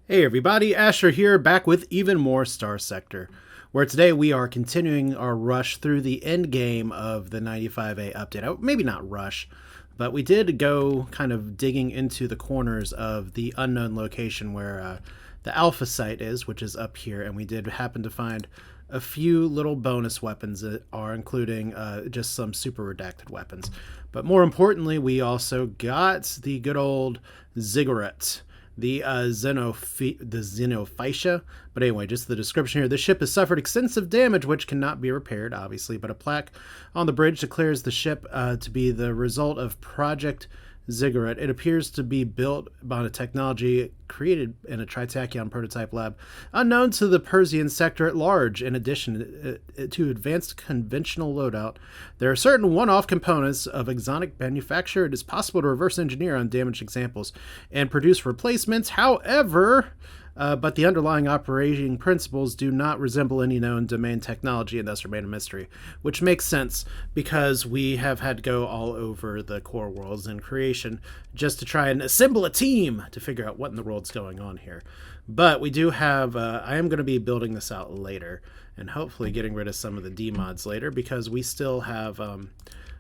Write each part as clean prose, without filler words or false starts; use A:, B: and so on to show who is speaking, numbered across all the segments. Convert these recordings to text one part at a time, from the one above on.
A: Hey everybody, Asher here, back with even more Starsector, where today we are continuing our rush through the end game of the 95A update. Maybe not rush, but we did go kind of digging into the corners of the unknown location where the alpha site is, which is up here, and we did happen to find a few little bonus weapons that are including just some super redacted weapons. But more importantly, we also got the good old ziggurat, the xenophysia. But anyway, just the description here. The ship has suffered extensive damage, which cannot be repaired, obviously, but a plaque on the bridge declares the ship to be the result of Project Ziggurat. It appears to be built on a technology created in a tri-tachyon prototype lab unknown to the Persian sector at large. In addition to advanced conventional loadout, there are certain one-off components of exotic manufacture. It is possible to reverse engineer on damaged examples and produce replacements. However, but the underlying operating principles do not resemble any known domain technology and thus remain a mystery, which makes sense because we have had to go all over the core worlds and creation just to try and assemble a team to figure out what in the world's going on here. But we do have, I am going to be building this out later and hopefully getting rid of some of the D-mods later because we still have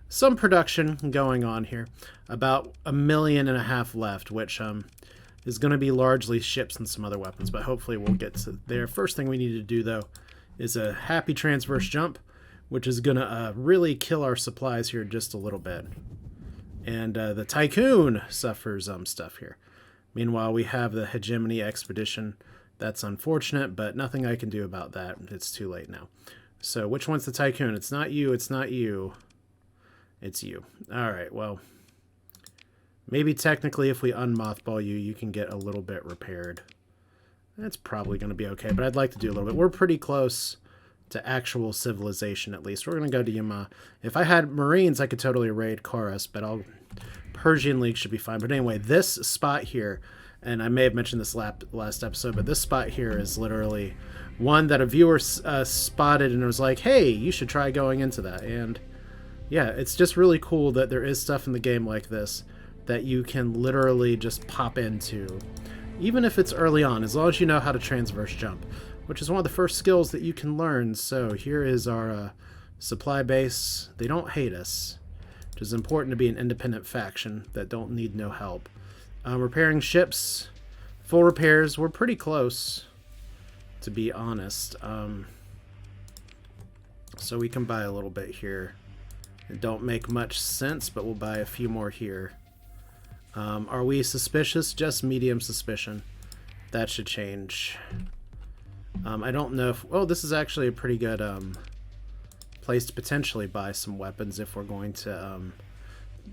A: some production going on here. About 1.5 million left, which is going to be largely ships and some other weapons, but hopefully we'll get to there. First thing we need to do, though, is a happy transverse jump, which is going to really kill our supplies here just a little bit. And the Tycoon suffers stuff here. Meanwhile, we have the Hegemony Expedition. That's unfortunate, but nothing I can do about that. It's too late now. So which one's the Tycoon? It's not you. It's not you. It's you. All right, well, maybe technically if we unmothball you, you can get a little bit repaired. That's probably going to be okay, but I'd like to do a little bit. We're pretty close to actual civilization, at least. We're going to go to Yama. If I had Marines, I could totally raid Chorus, but Persian League should be fine. But anyway, this spot here, and I may have mentioned this last episode, but this spot here is literally one that a viewer spotted and was like, hey, you should try going into that. And yeah, it's just really cool that there is stuff in the game like this that you can literally just pop into, even if it's early on, as long as you know how to transverse jump, which is one of the first skills that you can learn. So here is our supply base. They don't hate us, which is important to be an independent faction that don't need no help. Repairing ships, full repairs. We're pretty close, to be honest. So we can buy a little bit here. It don't make much sense, but we'll buy a few more here. Are we suspicious? Just medium suspicion. That should change. I don't know if... Oh, this is actually a pretty good place to potentially buy some weapons if we're going to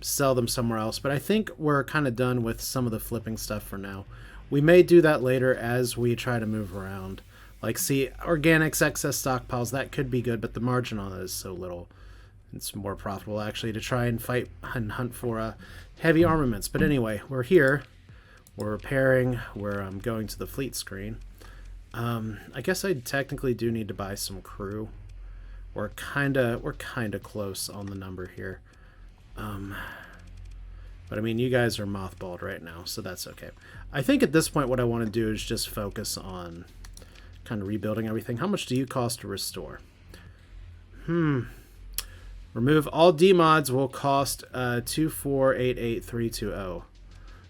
A: sell them somewhere else. But I think we're kind of done with some of the flipping stuff for now. We may do that later as we try to move around. Like, see, organics, excess stockpiles, that could be good, but the margin on it is so little. It's more profitable, actually, to try and fight and hunt for heavy armaments. But anyway, we're here. We're repairing. We're going to the fleet screen. I guess I technically do need to buy some crew. We're kind of close on the number here. But, I mean, you guys are mothballed right now, so that's okay. I think at this point what I want to do is just focus on kind of rebuilding everything. How much do you cost to restore? Remove all D-mods will cost 2488320.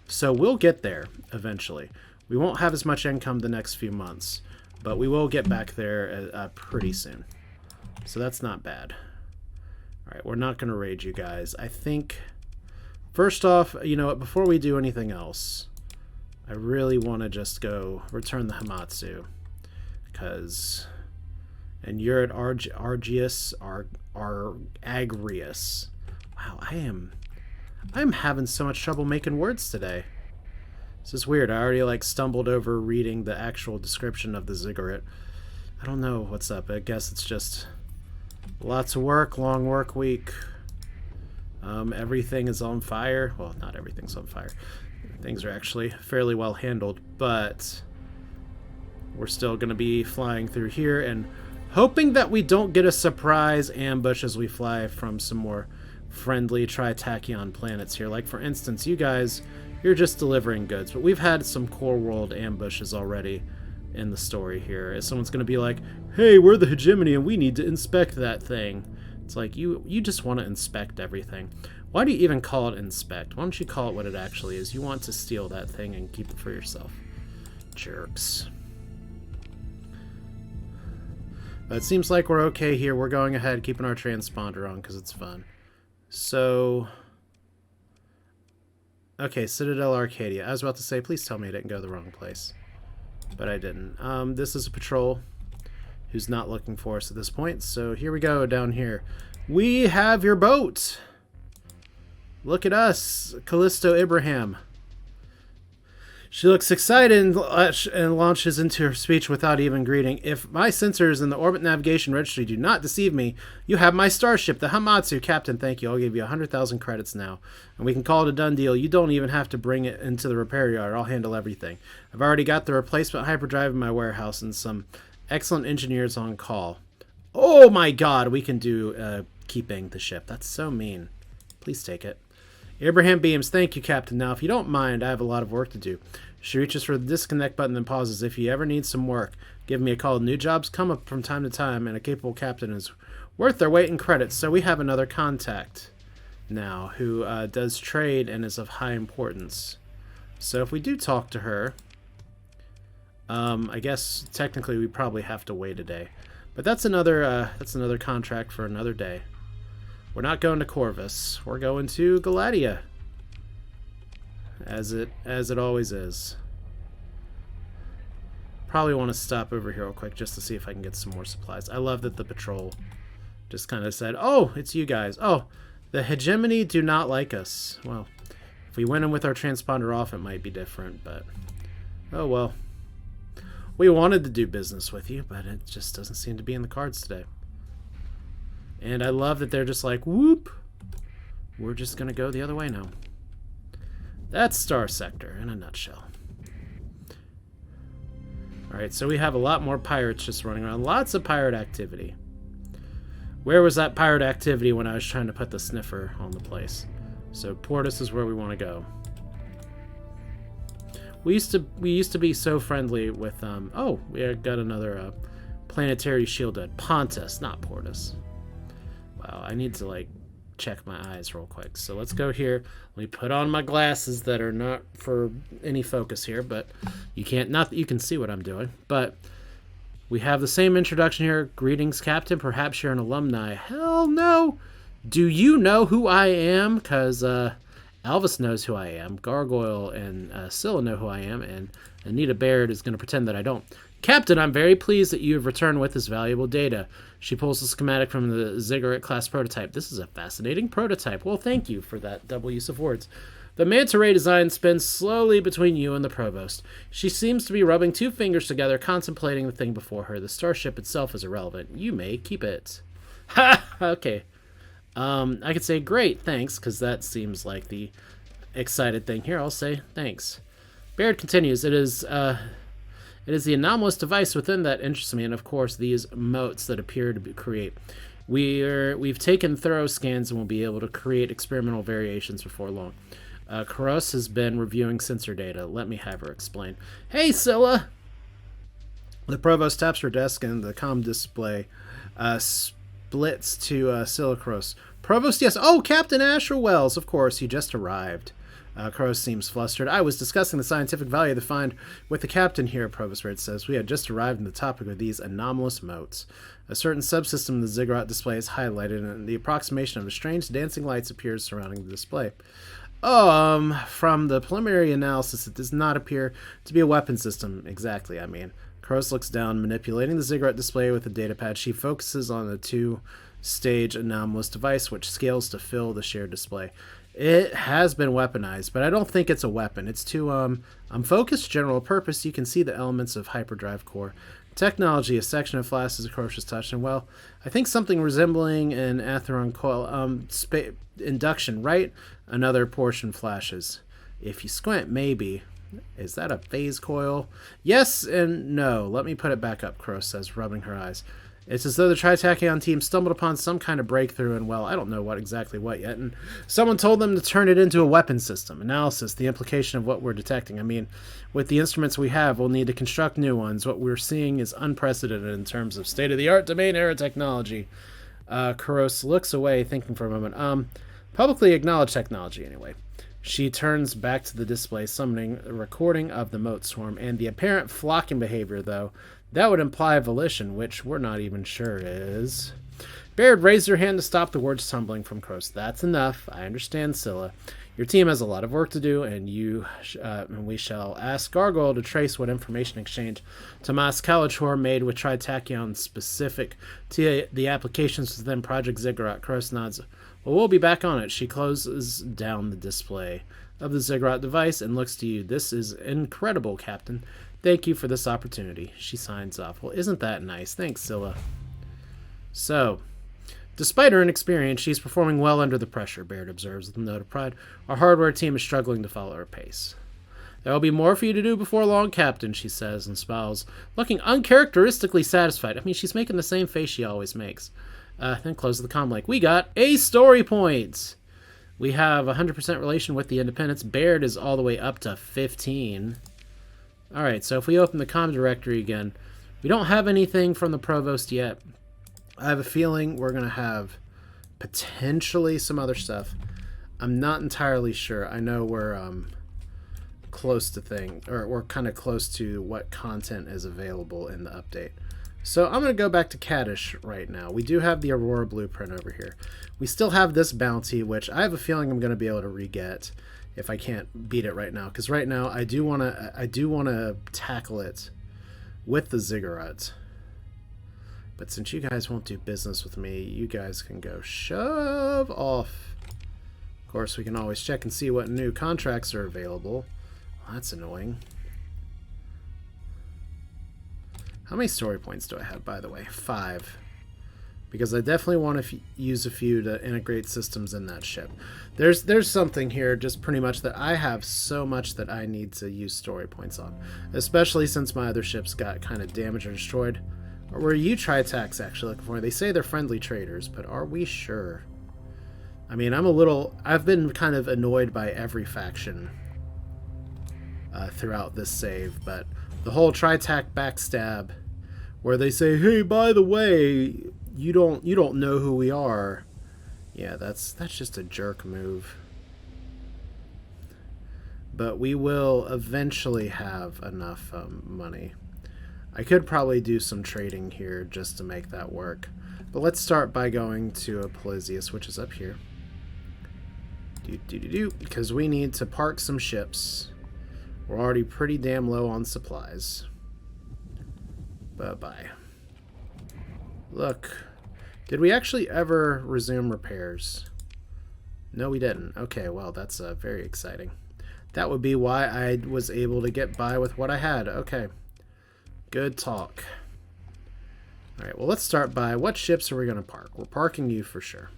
A: So we'll get there eventually. We won't have as much income the next few months, but we will get back there pretty soon. So that's not bad. All right, we're not going to raid you guys. I think, first off, you know what, before we do anything else, I really want to just go return the Hamatsu. Because... And you're at Argius, Agrius. Wow, I'm having so much trouble making words today. This is weird. I already stumbled over reading the actual description of the ziggurat. I don't know what's up. I guess it's just lots of work, long work week. Everything is on fire. Well, not everything's on fire. Things are actually fairly well handled, but we're still going to be flying through here and hoping that we don't get a surprise ambush as we fly from some more friendly tri-tachyon planets here. Like, for instance, you guys You're just delivering goods. But we've had some core world ambushes already in the story here. Someone's going to be like, hey, we're the hegemony and we need to inspect that thing. It's like, you just want to inspect everything. Why do you even call it inspect? Why don't you call it what it actually is? You want to steal that thing and keep it for yourself. Jerks. But it seems like we're okay here. We're going ahead, keeping our transponder on because it's fun. So... okay, Citadel Arcadia. I was about to say, please tell me I didn't go the wrong place. But I didn't. This is a patrol who's not looking for us at this point. So here we go down here. We have your boat! Look at us, Callisto Ibrahim. She looks excited and launches into her speech without even greeting. If my sensors in the orbit navigation registry do not deceive me, you have my starship, the Hamatsu. Captain, thank you. I'll give you 100,000 credits now. And we can call it a done deal. You don't even have to bring it into the repair yard. I'll handle everything. I've already got the replacement hyperdrive in my warehouse and some excellent engineers on call. Oh my god, we can do keeping the ship. That's so mean. Please take it. Abraham beams. Thank you, Captain. Now, if you don't mind, I have a lot of work to do. She reaches for the disconnect button and pauses. If you ever need some work, give me a call. New jobs come up from time to time, and a capable captain is worth their weight in credits. So we have another contact now who does trade and is of high importance. So if we do talk to her, I guess technically we probably have to wait a day. But that's another contract for another day. We're not going to Corvus. We're going to Galatia. As it always is. Probably want to stop over here real quick just to see if I can get some more supplies. I love that the patrol just kind of said, oh, it's you guys. Oh, the hegemony do not like us. Well, if we went in with our transponder off, it might be different, but oh well. We wanted to do business with you, but it just doesn't seem to be in the cards today. And I love that they're just like, whoop, we're just going to go the other way now. That's Starsector in a nutshell. Alright, so we have a lot more pirates just running around. Lots of pirate activity. Where was that pirate activity when I was trying to put the sniffer on the place? So Portus is where we want to go. We used to be so friendly with oh, we got another planetary shielded. Pontus, not Portus. Wow, I need to like check my eyes real quick. So let's go here. Let me put on my glasses that are not for any focus here, but you can't, not that you can see what I'm doing, but we have the same introduction here. Greetings, Captain. Perhaps you're an alumni. Hell no. Do you know who I am? Because Elvis knows who I am. Gargoyle and Scylla know who I am, and Anita Baird is going to pretend that I don't. Captain, I'm very pleased that you have returned with this valuable data. She pulls the schematic from the Ziggurat-class prototype. This is a fascinating prototype. Well, thank you for that double use of words. The manta ray design spins slowly between you and the provost. She seems to be rubbing two fingers together, contemplating the thing before her. The starship itself is irrelevant. You may keep it. Ha! Okay. I could say, great, thanks, because that seems like the excited thing here. I'll say, thanks. Baird continues, it is the anomalous device within that interests me, and of course these motes that appear to create. We've taken thorough scans and will be able to create experimental variations before long. Karos has been reviewing sensor data. Let me have her explain. Hey, Scylla! The provost taps her desk and the comm display splits to Scylla Karos. Provost, yes. Oh, Captain Asher Wells, of course. He just arrived. Karos seems flustered. I was discussing the scientific value of the find with the captain here, Provost Red says. We had just arrived on the topic of these anomalous motes. A certain subsystem in the ziggurat display is highlighted, and the approximation of a strange dancing lights appears surrounding the display. From the preliminary analysis, it does not appear to be a weapon system. Exactly, I mean. Karos looks down, manipulating the ziggurat display with a datapad. She focuses on the two-stage anomalous device, which scales to fill the shared display. It has been weaponized, but I don't think it's a weapon. It's too, focused, general purpose. You can see the elements of hyperdrive core. Technology, a section of flashes Karos touched, and well, I think something resembling an Atheron coil, induction, right? Another portion flashes. If you squint, maybe. Is that a phase coil? Yes and no. Let me put it back up, Karos says, rubbing her eyes. It's as though the tri-tachyon team stumbled upon some kind of breakthrough, and well, I don't know exactly what yet, and someone told them to turn it into a weapon system. Analysis, the implication of what we're detecting. I mean, with the instruments we have, we'll need to construct new ones. What we're seeing is unprecedented in terms of state-of-the-art domain-era technology. Kuros looks away, thinking for a moment. Publicly acknowledged technology, anyway. She turns back to the display, summoning a recording of the mote swarm, and the apparent flocking behavior, though, that would imply volition, which we're not even sure is. Baird raised her hand to stop the words tumbling from Kroos. That's enough. I understand, Scylla. Your team has a lot of work to do, and we shall ask Gargoyle to trace what information exchange Tomas Kalachor made with tri-tachyon specific to the applications within Project Ziggurat. Kroos nods. Well, we'll be back on it. She closes down the display of the Ziggurat device and looks to you. This is incredible, Captain. Thank you for this opportunity. She signs off. Well, isn't that nice? Thanks, Scylla. So, despite her inexperience, she's performing well under the pressure, Baird observes with a note of pride. Our hardware team is struggling to follow her pace. There will be more for you to do before long, Captain, she says and smiles, looking uncharacteristically satisfied. I mean, she's making the same face she always makes. Then closes the comm like, we got a story point! We have 100% relation with the Independents. Baird is all the way up to 15. Alright, so if we open the comm directory again, we don't have anything from the Provost yet. I have a feeling we're going to have potentially some other stuff. I'm not entirely sure. I know we're close to we're kind of close to what content is available in the update. So I'm going to go back to Kaddish right now. We do have the Aurora blueprint over here. We still have this bounty, which I have a feeling I'm going to be able to re-get if I can't beat it right now. Because right now I do want to tackle it with the Ziggurat. But since you guys won't do business with me, you guys can go shove off. Of course, we can always check and see what new contracts are available. Well, that's annoying. How many story points do I have, by the way? 5. Because I definitely want to use a few to integrate systems in that ship. There's something here just pretty much that I have so much that I need to use story points on. Especially since my other ships got kind of damaged or destroyed. Or were you tri-tachs actually looking for? They say they're friendly traders, but are we sure? I mean, I've been kind of annoyed by every faction throughout this save, but the whole tri-tach backstab where they say, hey, by the way, you don't know who we are. Yeah, that's just a jerk move. But we will eventually have enough money. I could probably do some trading here just to make that work. But let's start by going to a Polisius, which is up here. Because we need to park some ships. We're already pretty damn low on supplies. Bye-bye. Look. Did we actually ever resume repairs? No, we didn't. Okay, well, that's very exciting. That would be why I was able to get by with what I had. Okay. Good talk. Alright, well, let's start by what ships are we going to park? We're parking you for sure.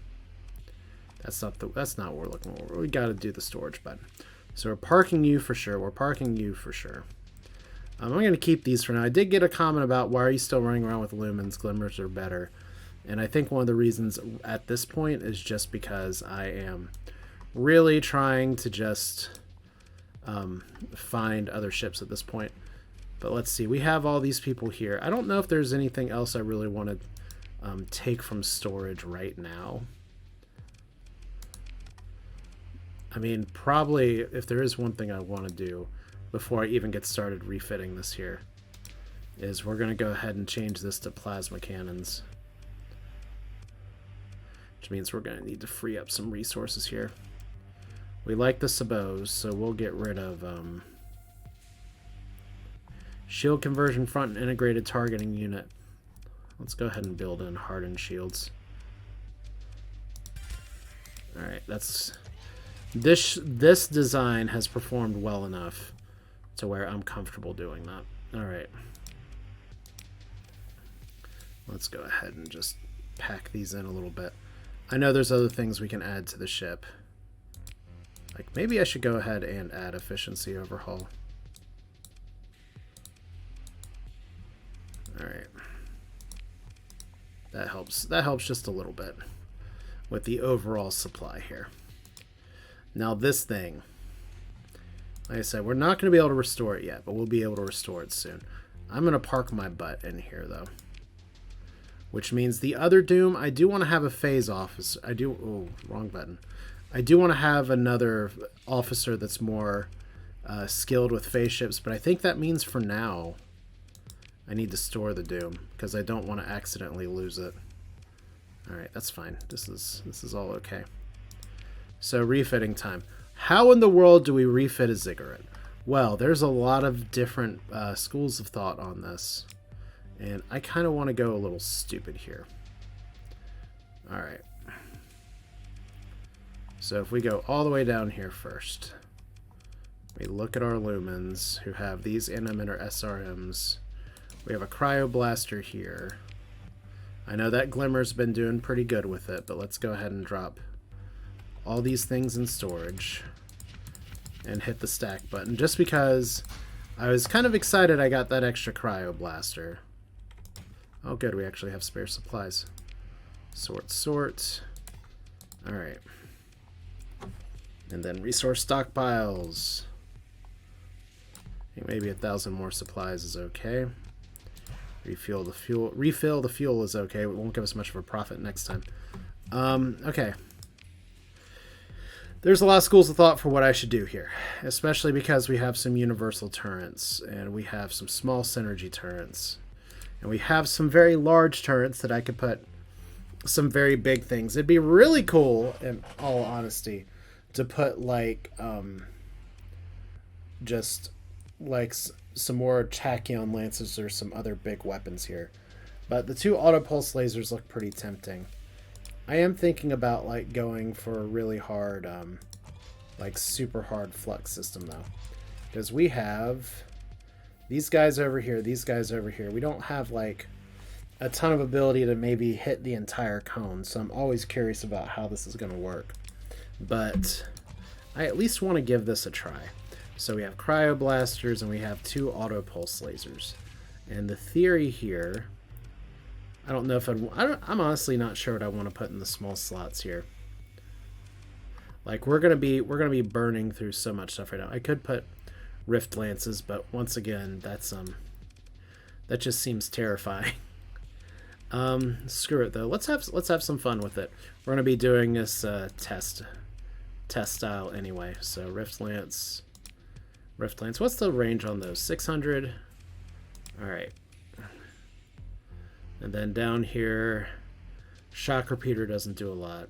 A: That's not what we're looking for. We got to do the storage button. So we're parking you for sure. We're parking you for sure. I'm going to keep these for now. I did get a comment about why are you still running around with lumens? Glimmers are better. And I think one of the reasons at this point is just because I am really trying to just find other ships at this point. But let's see. We have all these people here. I don't know if there's anything else I really want to take from storage right now. I mean, probably if there is one thing I want to do before I even get started refitting this here is we're going to go ahead and change this to plasma cannons. Which means we're going to need to free up some resources here. We like the sabots, so we'll get rid of shield conversion front and integrated targeting unit. Let's go ahead and build in hardened shields. Alright, that's... This design has performed well enough to where I'm comfortable doing that. Alright. Let's go ahead and just pack these in a little bit. I know there's other things we can add to the ship. Like, maybe I should go ahead and add efficiency overhaul. Alright. That helps. That helps just a little bit with the overall supply here. Now this thing, like I said, we're not going to be able to restore it yet, but we'll be able to restore it soon. I'm going to park my butt in here, though. Which means the other Doom, I do want to have a phase officer. Oh, wrong button. I do want to have another officer that's more skilled with phase ships, but I think that means for now I need to store the Doom, because I don't want to accidentally lose it. Alright, that's fine. This is all okay. So, refitting time. How in the world do we refit a ziggurat? Well, there's a lot of different schools of thought on this. And I kind of want to go a little stupid here. Alright. So if we go all the way down here first. We look at our lumens who have these NM SRMs. We have a cryoblaster here. I know that Glimmer's been doing pretty good with it, but let's go ahead and drop all these things in storage and hit the stack button, just because I was kind of excited I got that extra cryoblaster. Oh good, we actually have spare supplies. Sort. Alright. And then resource stockpiles. I think maybe 1,000 more supplies is okay. Refill the fuel is okay. It won't give us much of a profit next time. Okay. There's a lot of schools of thought for what I should do here, especially because we have some universal turrets, and we have some small synergy turrets, and we have some very large turrets that I could put some very big things. It'd be really cool, in all honesty, to put like just like some more tachyon lances or some other big weapons here. But the two auto pulse lasers look pretty tempting. I am thinking about like going for a really hard, like super hard flux system though, because we have these guys over here, these guys over here. We don't have like a ton of ability to maybe hit the entire cone, so I'm always curious about how this is going to work. But I at least want to give this a try. So we have cryoblasters and we have two auto pulse lasers, and the theory here, I don't know if I'm honestly not sure what I want to put in the small slots here. Like we're gonna be burning through so much stuff right now. I could put rift lances, but once again, that just seems terrifying. Screw it though. Let's have some fun with it. We're gonna be doing this test style anyway. So rift lance. What's the range on those? 600. All right. And then down here, shock repeater doesn't do a lot.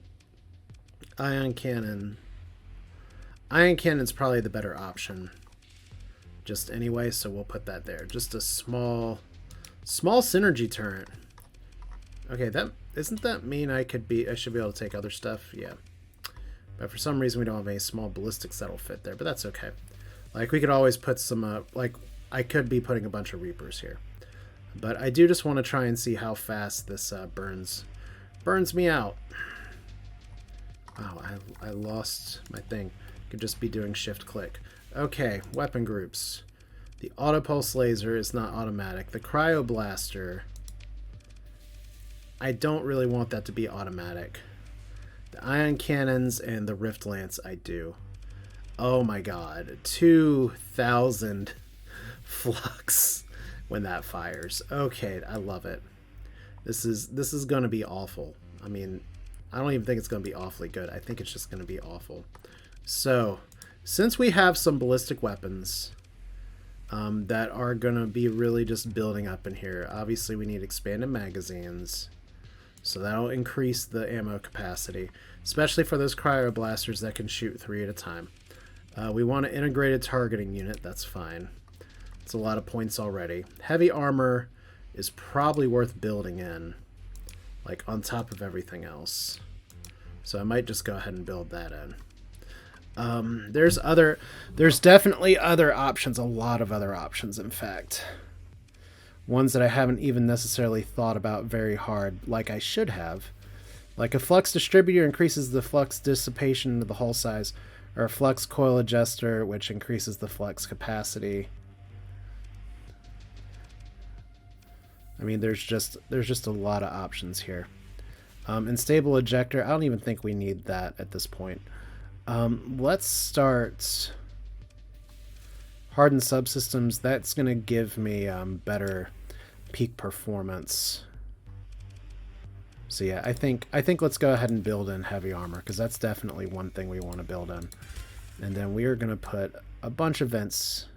A: Ion cannon. Ion cannon's probably the better option. Just anyway, so we'll put that there. Just a small synergy turret. Okay, doesn't that mean I should be able to take other stuff? Yeah. But for some reason we don't have any small ballistics that'll fit there, but that's okay. Like we could always put some like I could be putting a bunch of reapers here. But I do just want to try and see how fast this burns me out. Wow, I lost my thing. Could just be doing shift click. Okay, weapon groups. The auto pulse laser is not automatic. The cryoblaster, I don't really want that to be automatic. The ion cannons and the rift lance I do. Oh my god, 2,000 flux when that fires. Okay, I love it. This is going to be awful. I mean, I don't even think it's going to be awfully good. I think it's just going to be awful. So, since we have some ballistic weapons that are going to be really just building up in here, obviously we need expanded magazines. So that'll increase the ammo capacity, especially for those cryoblasters that can shoot 3 at a time. We want an integrated targeting unit. That's fine. It's a lot of points already. Heavy armor is probably worth building in, like on top of everything else. So I might just go ahead and build that in. There's definitely other options, a lot of other options, in fact. Ones that I haven't even necessarily thought about very hard, like I should have. Like a flux distributor increases the flux dissipation of the hull size, or a flux coil adjuster, which increases the flux capacity. I mean, there's just a lot of options here. Unstable ejector, I don't even think we need that at this point. Let's start hardened subsystems. That's going to give me better peak performance. So yeah, I think let's go ahead and build in heavy armor, because that's definitely one thing we want to build in. And then we are going to put a bunch of vents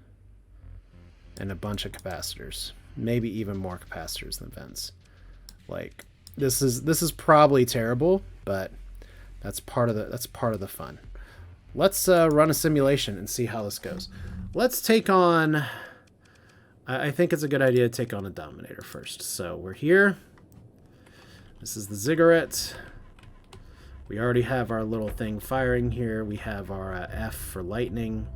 A: and a bunch of capacitors. Maybe even more capacitors than vents. Like, this is probably terrible, but that's part of the fun. Let's run a simulation and see how this goes. Let's take on... I think it's a good idea to take on a Dominator first. So we're here. This is the ziggurat. We already have our little thing firing here. We have our F for lightning.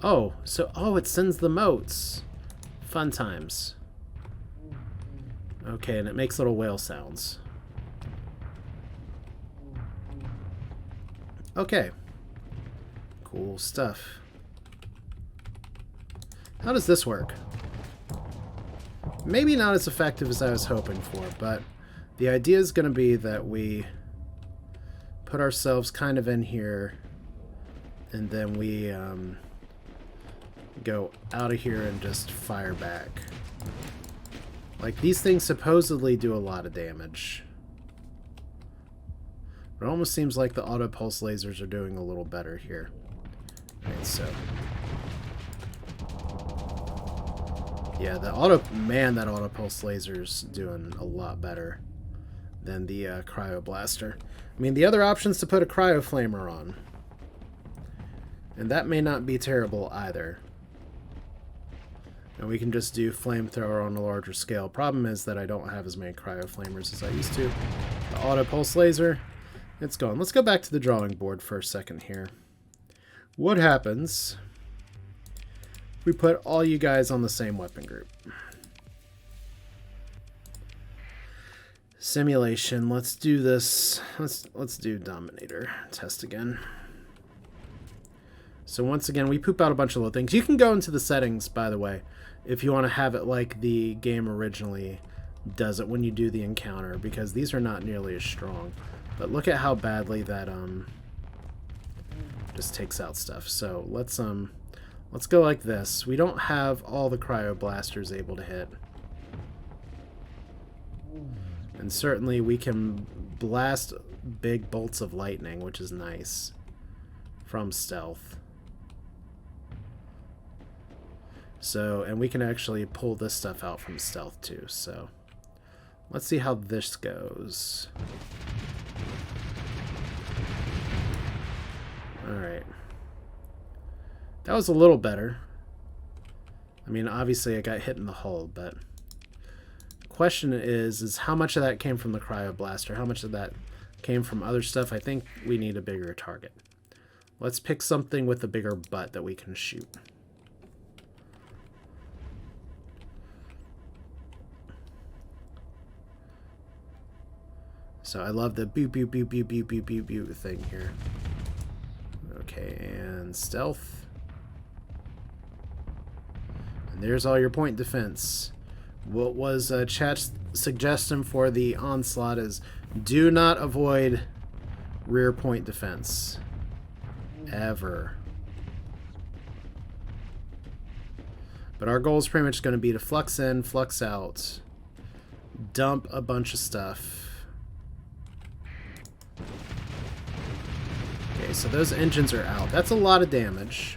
A: Oh, it sends the motes. Fun times. Okay, and it makes little whale sounds. Okay. Cool stuff. How does this work? Maybe not as effective as I was hoping for, but the idea is going to be that we put ourselves kind of in here, and then we go out of here and just fire back. Like, these things supposedly do a lot of damage. But it almost seems like the auto pulse lasers are doing a little better here. Okay, so... yeah, that auto pulse laser's doing a lot better than the cryo blaster. I mean, the other option is to put a cryo flamer on. And that may not be terrible either. And we can just do flamethrower on a larger scale. Problem is that I don't have as many cryo flamers as I used to. The auto pulse laser, it's gone. Let's go back to the drawing board for a second here. What happens if we put all you guys on the same weapon group? Simulation. Let's do this. Let's do Dominator test again. So once again, we poop out a bunch of little things. You can go into the settings, by the way, if you want to have it like the game originally does it when you do the encounter, because these are not nearly as strong. But look at how badly that just takes out stuff. So let's go like this. We don't have all the cryo blasters able to hit. And certainly we can blast big bolts of lightning, which is nice, from stealth. So, and we can actually pull this stuff out from stealth too. So let's see how this goes. Alright. That was a little better. I mean, obviously I got hit in the hull, but the question is how much of that came from the cryo blaster? How much of that came from other stuff? I think we need a bigger target. Let's pick something with a bigger butt that we can shoot. So I love the boop, boop, boop, boop, boop, boop, boop, boop thing here. Okay, and stealth. And there's all your point defense. What was chat's suggestion for the onslaught is do not avoid rear point defense. Ever. But our goal is pretty much going to be to flux in, flux out, dump a bunch of stuff. Okay, so those engines are out. That's a lot of damage.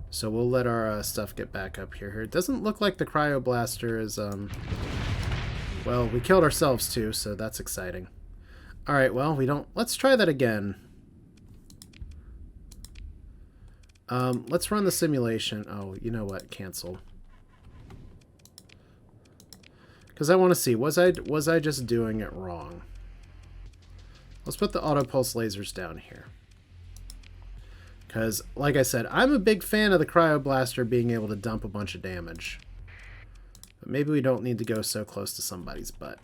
A: So we'll let our stuff get back up here. It doesn't look like the cryo blaster is, well, we killed ourselves too, so that's exciting. Alright, well, let's try that again. Let's run the simulation. Oh, you know what? Cancel. Because I want to see, was I just doing it wrong? Let's put the auto pulse lasers down here. Because, like I said, I'm a big fan of the cryo blaster being able to dump a bunch of damage. But maybe we don't need to go so close to somebody's butt.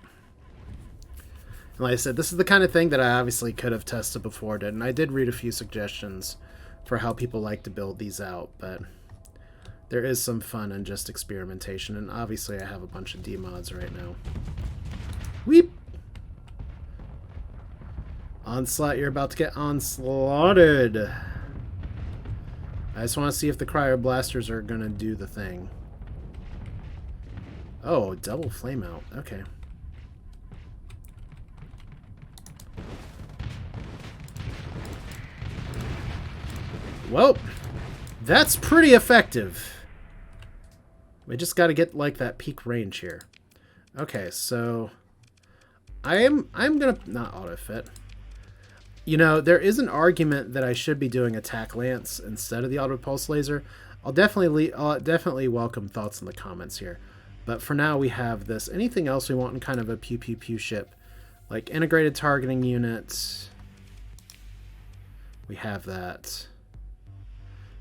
A: And like I said, this is the kind of thing that I obviously could have tested before, and I did read a few suggestions for how people like to build these out, but there is some fun in just experimentation, and obviously I have a bunch of D-mods right now. Weep! Onslaught, you're about to get onslaughted. I just want to see if the cryo blasters are going to do the thing. Oh, double flame out. Okay. Well, that's pretty effective. We just got to get like that peak range here. Okay, so I'm gonna not auto fit. You know, there is an argument that I should be doing attack lance instead of the auto pulse laser. I'll definitely welcome thoughts in the comments here. But for now, we have this. Anything else we want in kind of a pew pew pew ship, like integrated targeting units. We have that.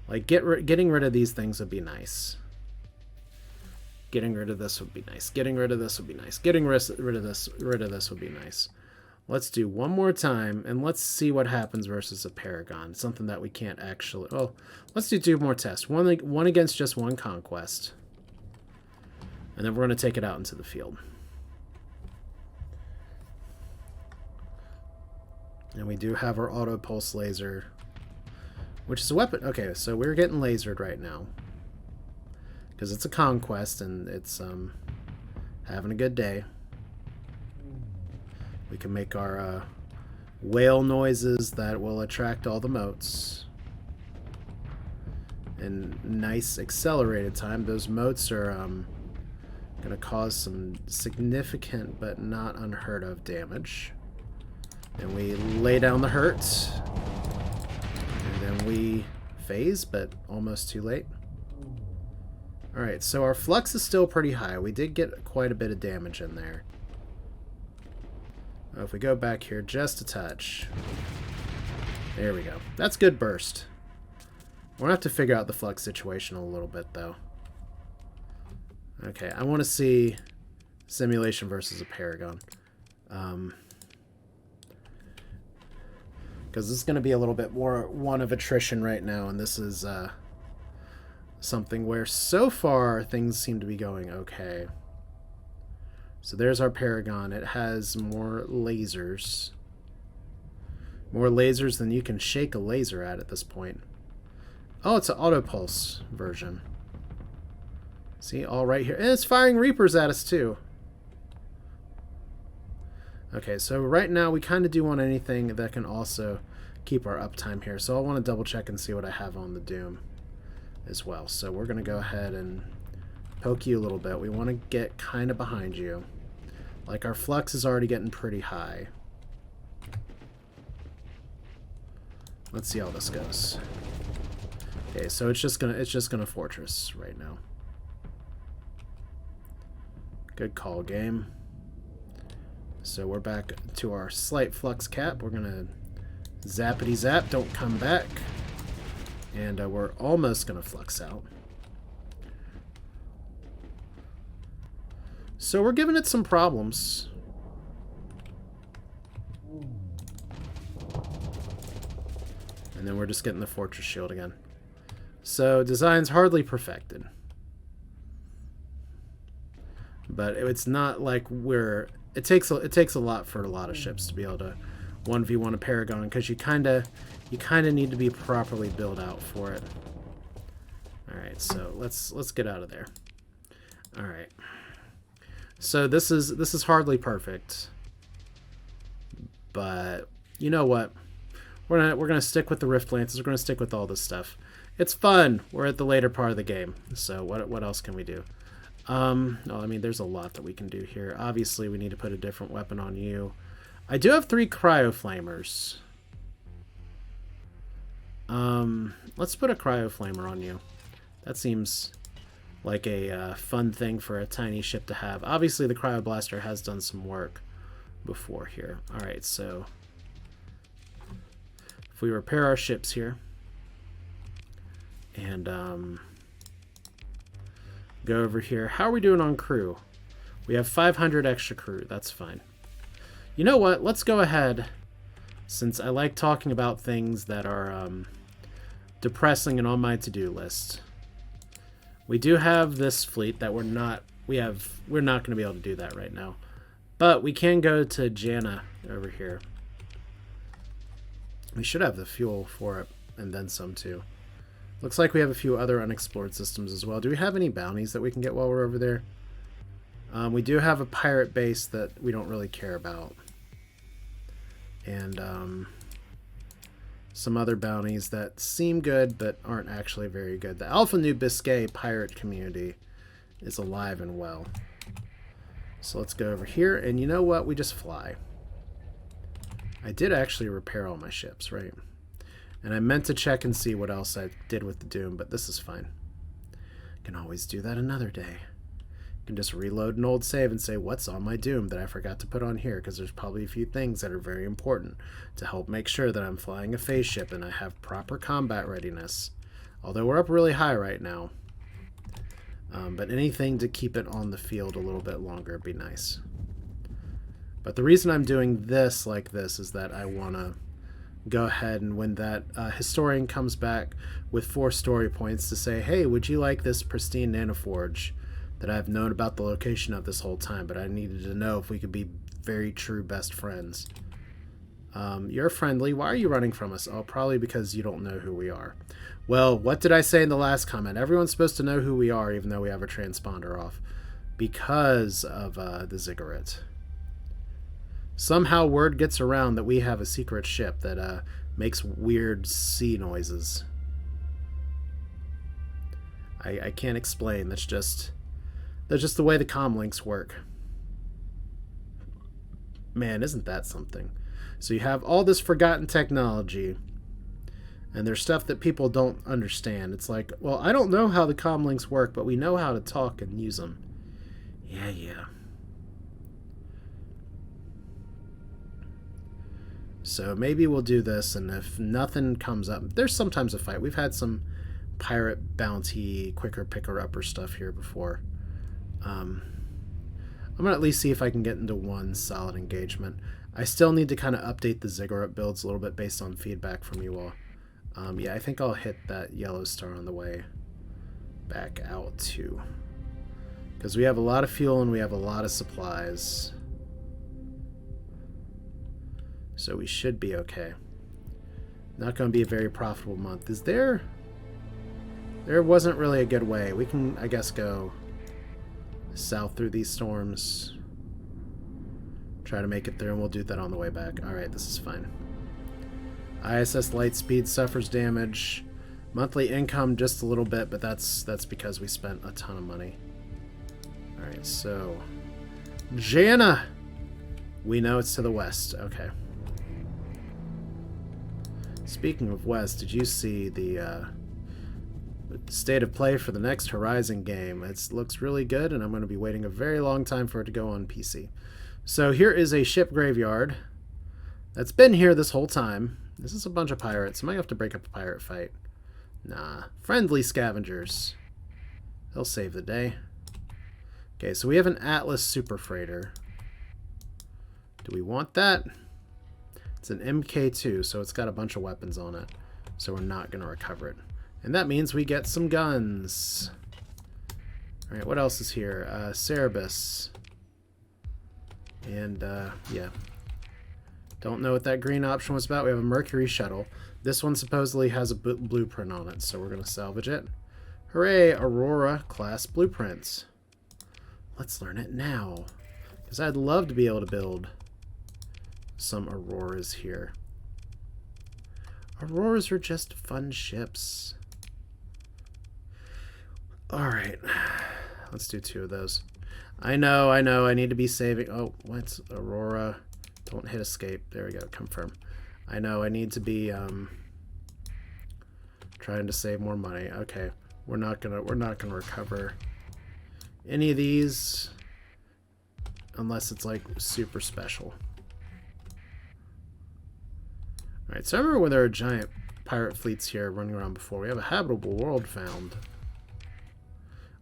A: Like getting rid of these things would be nice. Getting rid of this would be nice. Getting rid of this would be nice. Getting rid of this would be nice. Let's do one more time, and let's see what happens versus a Paragon. Something that we can't actually... Oh, let's do two more tests. One against just one conquest. And then we're going to take it out into the field. And we do have our auto pulse laser, which is a weapon. Okay, so we're getting lasered right now. Because it's a conquest, and it's having a good day. We can make our whale noises that will attract all the motes. In nice accelerated time. Those motes are going to cause some significant but not unheard of damage. And we lay down the hurt. And then we phase, but almost too late. Alright, so our flux is still pretty high. We did get quite a bit of damage in there. If we go back here just a touch. There we go. That's good burst. We're going to have to figure out the flux situation a little bit, though. Okay, I want to see simulation versus a Paragon. Because this is going to be a little bit more one of attrition right now, and this is something where so far things seem to be going okay. So there's our Paragon. It has more lasers. More lasers than you can shake a laser at this point. Oh, it's an auto pulse version. See, all right here. And it's firing Reapers at us too. Okay, so right now we kind of do want anything that can also keep our uptime here. So I want to double check and see what I have on the Doom as well. So we're going to go ahead and poke you a little bit. We want to get kind of behind you. Like our flux is already getting pretty high. Let's see how this goes. Okay, so it's just gonna fortress right now. Good call, game. So we're back to our slight flux cap. We're gonna zappity zap, don't come back. And we're almost gonna flux out. So we're giving it some problems. And then we're just getting the fortress shield again. So design's hardly perfected. But it's not like we're... It takes a lot for a lot of ships to be able to 1v1 a Paragon, because you kinda need to be properly built out for it. Alright, so let's get out of there. Alright. So this is hardly perfect, but you know what? We're gonna stick with the Rift Lances. We're gonna stick with all this stuff. It's fun. We're at the later part of the game, so what else can we do? No, I mean there's a lot that we can do here. Obviously, we need to put a different weapon on you. I do have 3 cryo flamers. Let's put a cryo flamer on you. That seems like a fun thing for a tiny ship to have. Obviously, the cryo blaster has done some work before here. All right, so if we repair our ships here and go over here, how are we doing on crew? We have 500 extra crew. That's fine. You know what? Let's go ahead, since I like talking about things that are depressing and on my to-do list. We do have this fleet that we're not going to be able to do that right now. But we can go to Jana over here. We should have the fuel for it, and then some too. Looks like we have a few other unexplored systems as well. Do we have any bounties that we can get while we're over there? We do have a pirate base that we don't really care about. And some other bounties that seem good but aren't actually very good. The Alpha New Biscay pirate community is alive and well. So let's go over here, and you know what? We just fly. I did actually repair all my ships, right? And I meant to check and see what else I did with the Doom, but this is fine. I can always do that another day. I can just reload an old save and say, what's on my Doom that I forgot to put on here? Because there's probably a few things that are very important to help make sure that I'm flying a phase ship and I have proper combat readiness. Although we're up really high right now. But anything to keep it on the field a little bit longer would be nice. But the reason I'm doing this like this is that I want to go ahead and when that historian comes back with 4 story points to say, hey, would you like this pristine nanoforge that I've known about the location of this whole time, but I needed to know if we could be very true best friends. You're friendly. Why are you running from us? Oh, probably because you don't know who we are. Well, what did I say in the last comment? Everyone's supposed to know who we are, even though we have a transponder off. Because of the ziggurat. Somehow word gets around that we have a secret ship that makes weird sea noises. I can't explain. That's just the way the comm links work. Man, isn't that something? So you have all this forgotten technology, and there's stuff that people don't understand. It's like, well, I don't know how the comm links work, but we know how to talk and use them. Yeah. So maybe we'll do this, and if nothing comes up, there's sometimes a fight. We've had some pirate bounty, quicker picker-upper stuff here before. I'm going to at least see if I can get into one solid engagement. I still need to kind of update the ziggurat builds a little bit based on feedback from you all. Yeah, I think I'll hit that yellow star on the way back out too. Because we have a lot of fuel and we have a lot of supplies. So we should be okay. Not going to be a very profitable month. Is there... There wasn't really a good way. We can, I guess, go south through these storms. Try to make it there, and we'll do that on the way back. Alright, this is fine. ISS Lightspeed suffers damage. Monthly income just a little bit, but that's because we spent a ton of money. Alright, so... Jana! We know it's to the west. Okay. Speaking of west, did you see the state of play for the next Horizon game? It looks really good, and I'm going to be waiting a very long time for it to go on PC. So here is a ship graveyard that's been here this whole time. This is a bunch of pirates. I might have to break up a pirate fight. Nah. Friendly scavengers. They'll save the day. Okay, so we have an Atlas Super Freighter. Do we want that? It's an MK2, so it's got a bunch of weapons on it. So we're not going to recover it. And that means we get some guns. Alright, what else is here? Cerebus. And, yeah. Don't know what that green option was about. We have a Mercury Shuttle. This one supposedly has a blueprint on it, so we're going to salvage it. Hooray! Aurora class blueprints. Let's learn it now. Because I'd love to be able to build some Auroras here. Auroras are just fun ships. Alright. Let's do 2 of those. I know, I need to be saving... Oh, what's Aurora? Don't hit escape. There we go, confirm. I know, I need to be trying to save more money. Okay, we're not gonna recover any of these unless it's like super special. Alright, so I remember when there were giant pirate fleets here running around before. We have a habitable world found.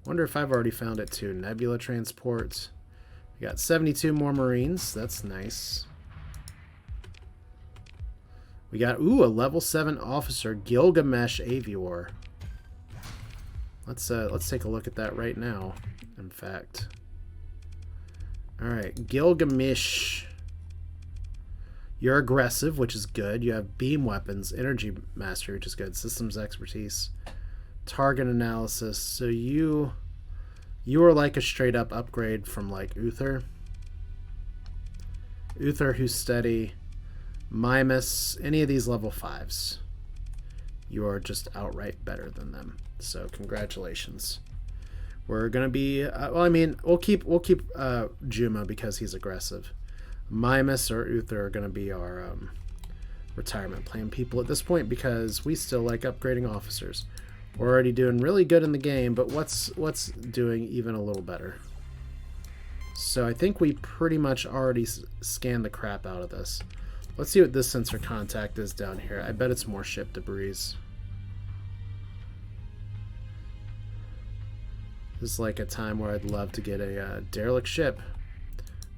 A: Wonder if I've already found it too. Nebula transport. We got 72 more Marines. That's nice. We got, ooh, a level 7 officer, Gilgamesh Avior. Let's take a look at that right now. In fact. All right, Gilgamesh. You're aggressive, which is good. You have beam weapons, energy mastery, which is good. Systems expertise, target analysis. So you are like a straight up upgrade from like Uther. Uther, who's steady. Mimus, any of these level 5s. You are just outright better than them. So congratulations. We're gonna be well. I mean, we'll keep Juma because he's aggressive. Mimus or Uther are gonna be our retirement plan people at this point because we still like upgrading officers. We're already doing really good in the game, but what's doing even a little better? So I think we pretty much already scanned the crap out of this. Let's see what this sensor contact is down here. I bet it's more ship debris. This is like a time where I'd love to get a derelict ship.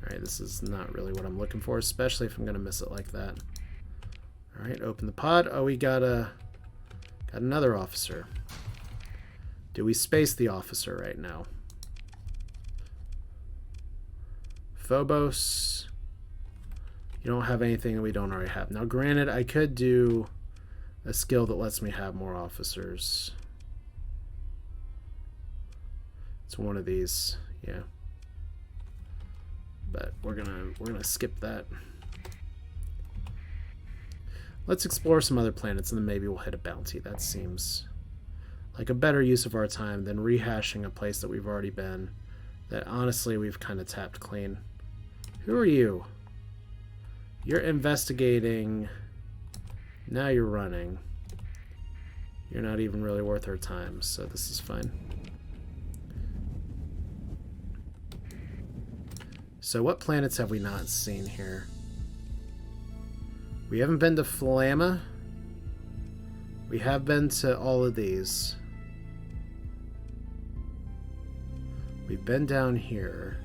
A: Alright, this is not really what I'm looking for, especially if I'm going to miss it like that. Alright, open the pod. Oh, we got another officer. Do we space the officer right now? Phobos. You don't have anything that we don't already have. Now, granted, I could do a skill that lets me have more officers. It's one of these, yeah. But we're gonna skip that. Let's explore some other planets and then maybe we'll hit a bounty. That seems like a better use of our time than rehashing a place that we've already been. That honestly we've kind of tapped clean. Who are you? You're investigating. Now you're running. You're not even really worth our time, so this is fine. So what planets have we not seen here? We haven't been to Flamma. We have been to all of these. We've been down here.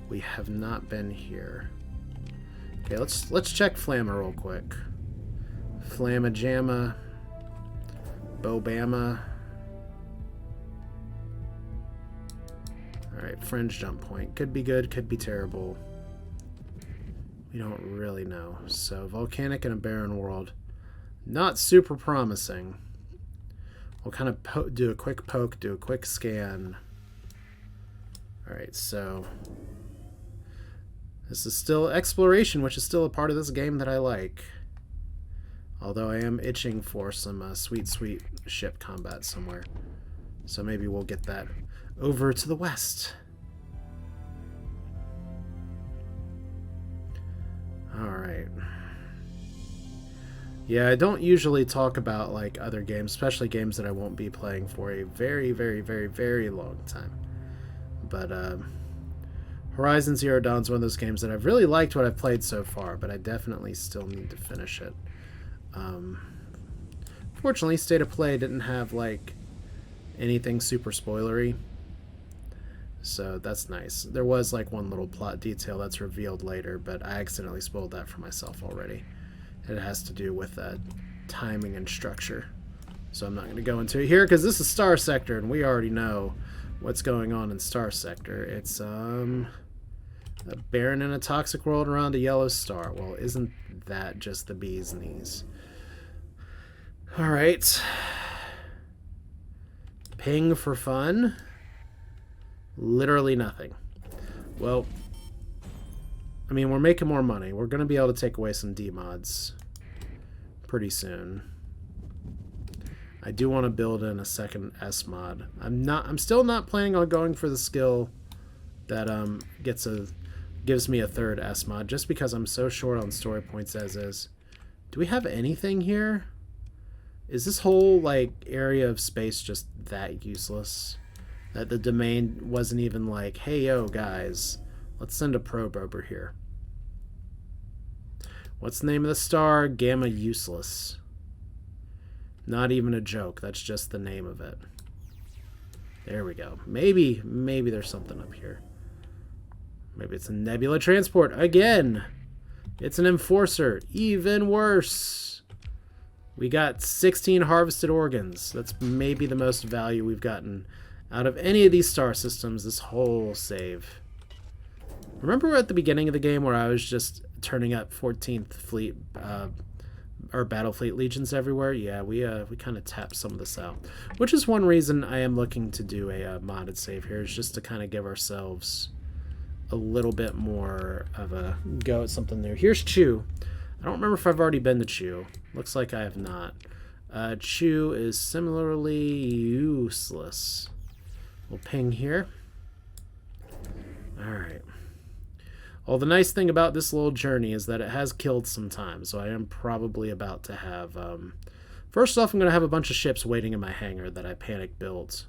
A: We have not been here. Okay, let's check Flamma real quick. Flamma Jamma. Bobama. Alright, fringe jump point. Could be good, could be terrible. We don't really know. So, volcanic and a barren world. Not super promising. We'll kind of do a quick poke, do a quick scan. Alright, so this is still exploration, which is still a part of this game that I like. Although I am itching for some sweet ship combat somewhere. So maybe we'll get that over to the west. Alright. Yeah, I don't usually talk about like other games, especially games that I won't be playing for a very, very, very, very long time. But Horizon Zero Dawn is one of those games that I've really liked what I've played so far, but I definitely still need to finish it. Fortunately, State of Play didn't have like anything super spoilery, so that's nice. There was like one little plot detail that's revealed later, but I accidentally spoiled that for myself already. It has to do with timing and structure, so I'm not going to go into it here because this is Starsector, and we already know what's going on in Starsector. It's a barren and a toxic world around a yellow star. Well, isn't that just the bee's knees? All right. Ping for fun. Literally nothing. Well, I mean, we're making more money. We're going to be able to take away some D-mods pretty soon. I do want to build in a second S-mod. I'm still not planning on going for the skill that gives me a third S-mod, just because I'm so short on story points as is. Do we have anything here? Is this whole like area of space just that useless that the domain wasn't even like, hey yo guys, let's send a probe over here? What's the name of the star? Gamma Useless. Not even a joke. That's just the name of it. There we go. Maybe there's something up here. Maybe it's a nebula transport again. It's an enforcer. Even worse. We got 16 harvested organs. That's maybe the most value we've gotten out of any of these star systems this whole save. Remember at the beginning of the game where I was just turning up 14th Fleet or Battle Fleet Legions everywhere? Yeah, we kind of tapped some of this out. Which is one reason I am looking to do a modded save here, is just to kind of give ourselves a little bit more of a go at something there. Here's Chew. I don't remember if I've already been to Chew. Looks like I have not. Chew is similarly useless. We'll ping here. Alright. Well, the nice thing about this little journey is that it has killed some time, so I am probably about to have... first off, I'm going to have a bunch of ships waiting in my hangar that I panic built.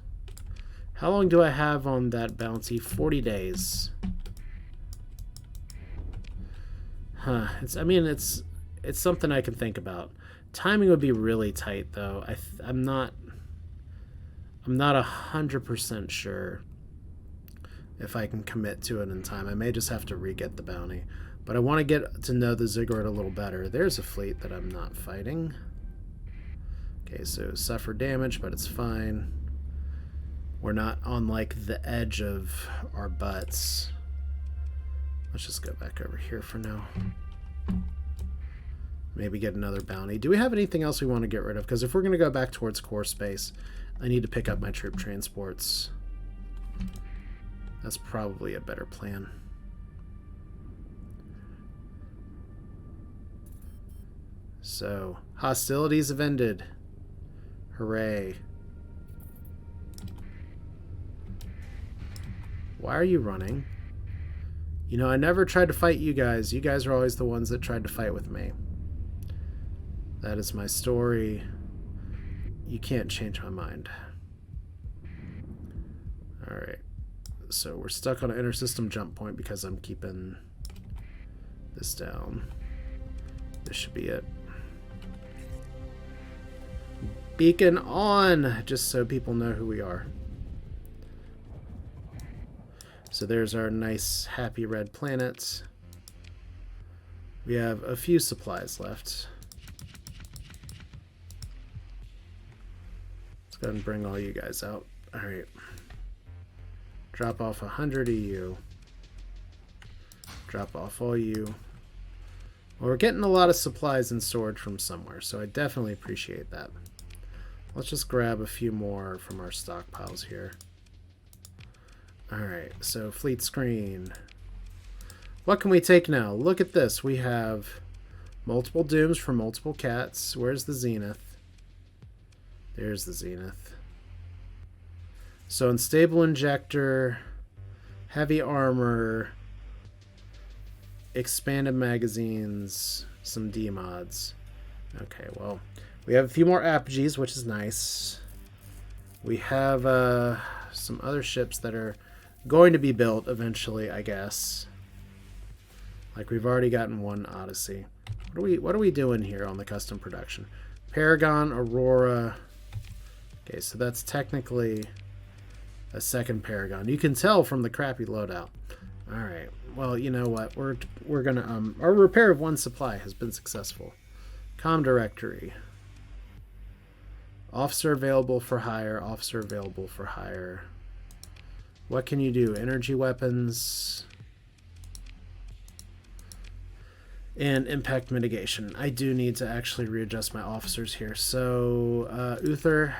A: How long do I have on that bounty? 40 days. Huh. It's something I can think about. Timing would be really tight, though. I'm not 100% sure if I can commit to it in time. I may just have to re-get the bounty. But I want to get to know the ziggurat a little better. There's a fleet that I'm not fighting. Okay, so suffer damage, but it's fine. We're not on, like, the edge of our butts. Let's just go back over here for now. Maybe get another bounty. Do we have anything else we want to get rid of? Because if we're going to go back towards core space, I need to pick up my troop transports. That's probably a better plan. So, hostilities have ended. Hooray. Why are you running? You know, I never tried to fight you guys. You guys are always the ones that tried to fight with me. That is my story. You can't change my mind. Alright. So we're stuck on an inter-system jump point because I'm keeping this down. This should be it. Beacon on! Just so people know who we are. So there's our nice, happy red planet. We have a few supplies left. Let's go ahead and bring all you guys out. Alright. Drop off 100 of you. Drop off all you. Well, we're getting a lot of supplies and storage from somewhere, so I definitely appreciate that. Let's just grab a few more from our stockpiles here. Alright, so fleet screen. What can we take now? Look at this. We have multiple dooms for multiple cats. Where's the zenith? There's the zenith. So unstable injector, heavy armor, expanded magazines, some D-mods. Okay, well, we have a few more apogees, which is nice. We have some other ships that are going to be built eventually, I guess. Like, we've already gotten one Odyssey. What are we doing here on the custom production? Paragon, Aurora. Okay, so that's technically a second Paragon. You can tell from the crappy loadout. Alright, well, you know what? We're gonna, our repair of one supply has been successful. Com directory. Officer available for hire, officer available for hire. What can you do? Energy weapons. And impact mitigation. I do need to actually readjust my officers here. So, Uther,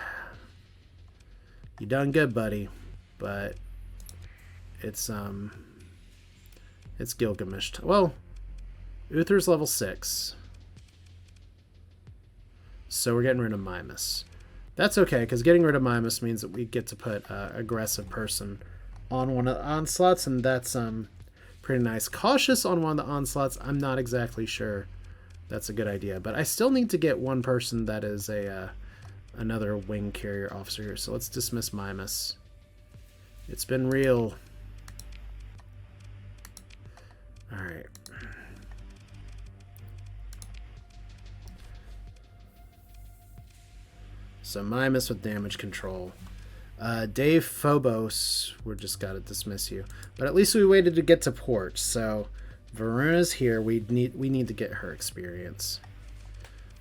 A: you done good, buddy. But it's Gilgamesh. Well, Uther's level 6. So we're getting rid of Mimas. That's okay, because getting rid of Mimas means that we get to put aggressive person on one of the onslaughts, and that's pretty nice. Cautious on one of the onslaughts, I'm not exactly sure that's a good idea, but I still need to get one person that is a another wing carrier officer here. So let's dismiss Mimas. It's been real. All right. So Mimas with damage control. Dave Phobos, we're just got to dismiss you. But at least we waited to get to port. So Varuna's here. We need to get her experience.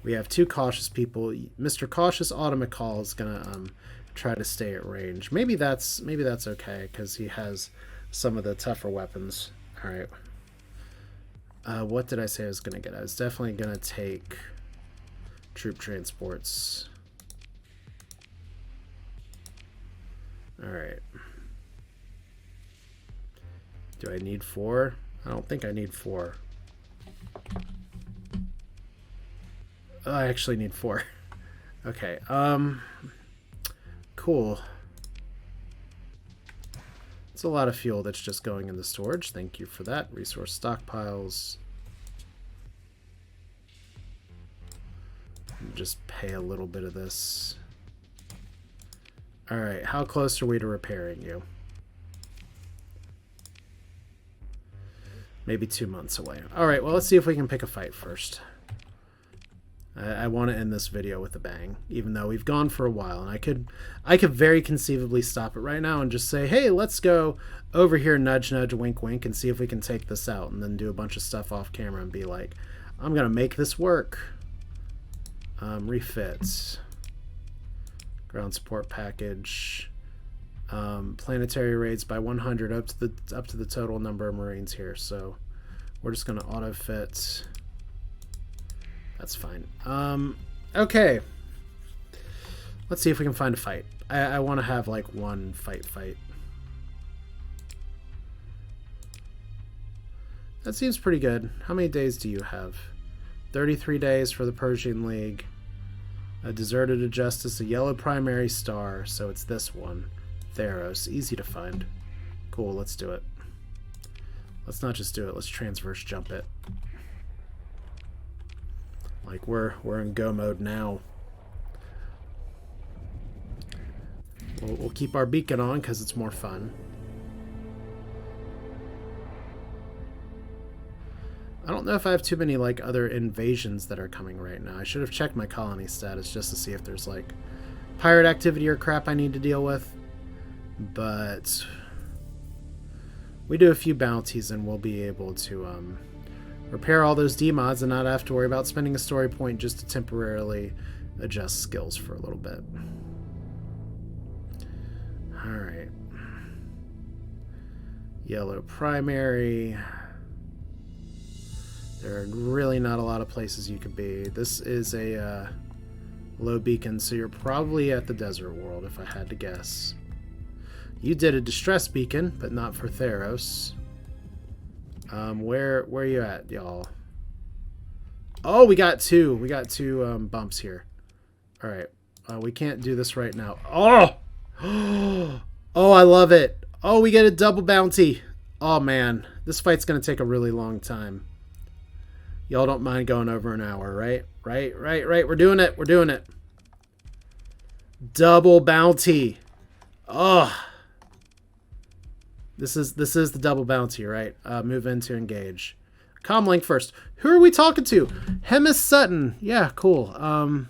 A: We have two cautious people. Mr. Cautious Automacall is gonna try to stay at range. Maybe that's okay because he has some of the tougher weapons. All right. What did I say I was gonna get? I was definitely gonna take troop transports. All right. Do I need 4? I don't think I need 4. Oh, I actually need 4. Okay. Cool. It's a lot of fuel that's just going into storage. Thank you for that. Resource stockpiles. Just pay a little bit of this. All right. How close are we to repairing you? Maybe 2 months away. All right. Well, let's see if we can pick a fight first. I want to end this video with a bang, even though we've gone for a while, and I could very conceivably stop it right now and just say, hey, let's go over here, nudge, nudge, wink, wink, and see if we can take this out, and then do a bunch of stuff off camera and be like, I'm going to make this work. Refits. Ground support package. Planetary raids by 100 up to the total number of Marines here, so we're just going to auto fit. That's fine. Okay. Let's see if we can find a fight. I want to have like one fight. That seems pretty good. How many days do you have? 33 days for the Persian League. A deserted of justice, a yellow primary star. So it's this one. Theros. Easy to find. Cool, let's do it. Let's not just do it. Let's transverse jump it. Like we're in go mode now. We'll keep our beacon on because it's more fun. I don't know if I have too many like other invasions that are coming right now. I should have checked my colony status just to see if there's like pirate activity or crap I need to deal with. But we do a few bounties and we'll be able to repair all those D-mods and not have to worry about spending a story point just to temporarily adjust skills for a little bit. Alright. Yellow primary. There are really not a lot of places you could be. This is a low beacon, so you're probably at the desert world if I had to guess. You did a distress beacon, but not for Theros. Where are you at, y'all? Oh, we got two. We got two bumps here. All right. We can't do this right now. Oh! Oh, I love it. Oh, we get a double bounty. Oh, man. This fight's going to take a really long time. Y'all don't mind going over an hour, right? Right. We're doing it. We're doing it. Double bounty. Oh. This is the double bounty, right? Move in to engage. Comlink first. Who are we talking to? Hemis Sutton. Yeah, cool.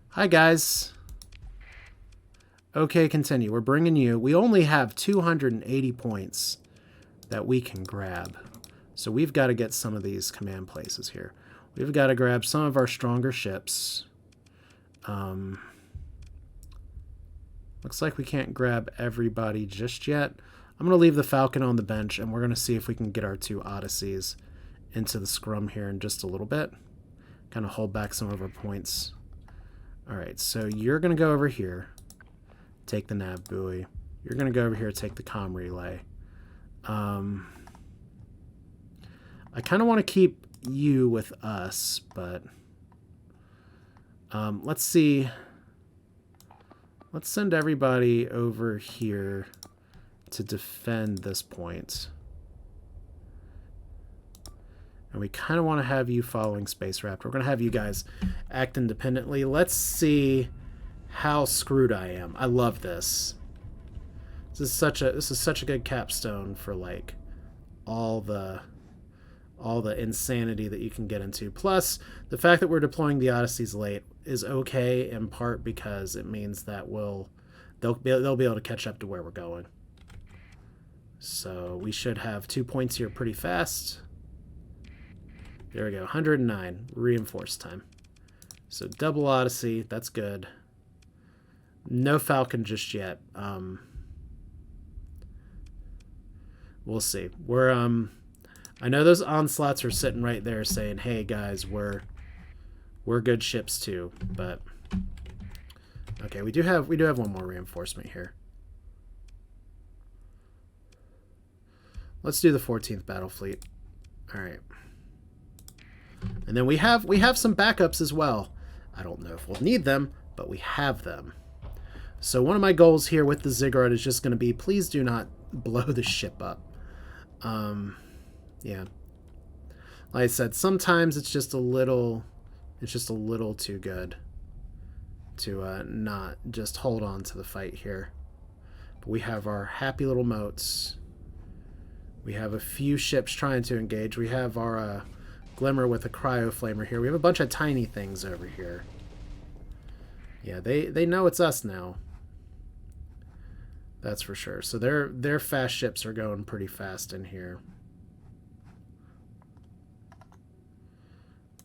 A: Hi, guys. Okay, continue. We're bringing you. We only have 280 points that we can grab. So we've got to get some of these command places here. We've got to grab some of our stronger ships. Looks like we can't grab everybody just yet. I'm going to leave the Falcon on the bench, and we're going to see if we can get our two Odysseys into the scrum here in just a little bit. Kind of hold back some of our points. All right, so you're going to go over here, take the nav buoy. You're going to go over here, take the comm relay. I kind of want to keep you with us, but let's see. Let's send everybody over here to defend this point. And we kind of want to have you following Space Raptor. We're going to have you guys act independently. Let's see how screwed I am. I love this. This is such a good capstone for like all the insanity that you can get into. Plus, the fact that we're deploying the Odysseys late is okay in part because it means that they'll be able to catch up to where we're going. So we should have 2 points here pretty fast. There we go, 109 reinforced time. So double Odyssey, that's good. No Falcon just yet. We'll see. I know those onslaughts are sitting right there saying, "Hey guys, we're good ships too." But okay, we do have one more reinforcement here. Let's do the 14th Battle Fleet. All right. And then we have some backups as well. I don't know if we'll need them, but we have them. So one of my goals here with the Ziggurat is just going to be, please do not blow the ship up. Yeah. Like I said, sometimes it's just a little too good to not just hold on to the fight here. But we have our happy little moats. We have a few ships trying to engage. We have our Glimmer with a cryo flamer here. We have a bunch of tiny things over here. Yeah, they know it's us now. That's for sure. So their fast ships are going pretty fast in here.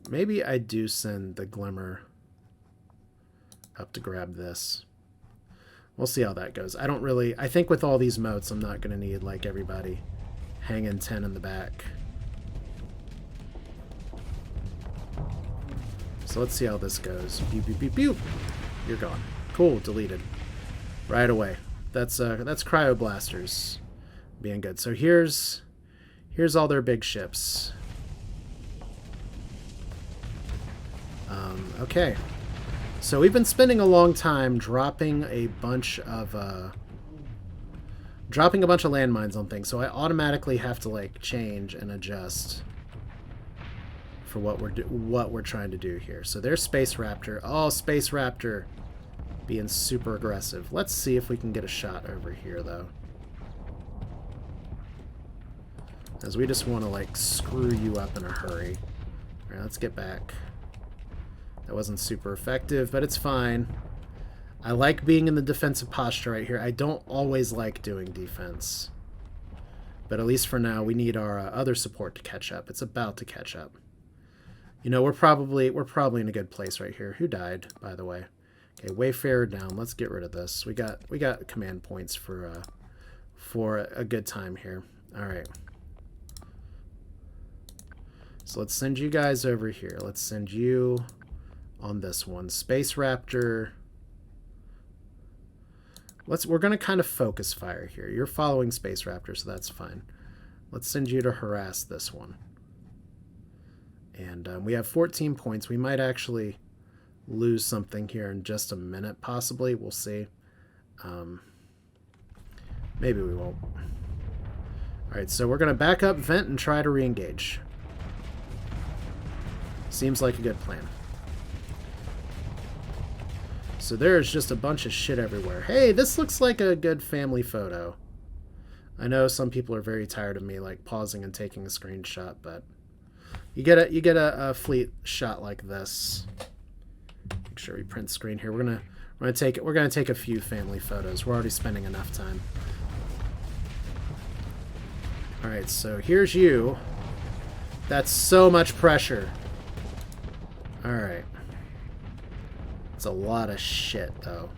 A: Maybe I do send the Glimmer up to grab this. We'll see how that goes. I think with all these moats, I'm not going to need like everybody hanging 10 in the back. So let's see how this goes. Pew, pew, pew, pew. You're gone. Cool, deleted. Right away. That's cryo blasters being good. So here's all their big ships. Okay. So we've been spending a long time dropping a bunch of landmines on things. So I automatically have to like change and adjust for what we're trying to do here. So there's Space Raptor. Oh, Space Raptor being super aggressive. Let's see if we can get a shot over here, though. As we just want to, like, screw you up in a hurry. All right, let's get back. That wasn't super effective, but it's fine. I like being in the defensive posture right here. I don't always like doing defense. But at least for now, we need our other support to catch up. It's about to catch up. You know, we're probably in a good place right here. Who died, by the way? Okay, Wayfarer down. Let's get rid of this. We got command points for a good time here. All right. So let's send you guys over here. Let's send you on this one. Space Raptor. We're going to kind of focus fire here. You're following Space Raptor, so that's fine. Let's send you to harass this one. And we have 14 points. We might actually lose something here in just a minute, possibly. We'll see. Maybe we won't. Alright, so we're going to back up, vent, and try to re-engage. Seems like a good plan. So there's just a bunch of shit everywhere. Hey, this looks like a good family photo. I know some people are very tired of me like pausing and taking a screenshot, but you get a fleet shot like this. Make sure we print screen here. We're gonna take a few family photos. We're already spending enough time. All right, so here's you. That's so much pressure. All right. It's a lot of shit, though.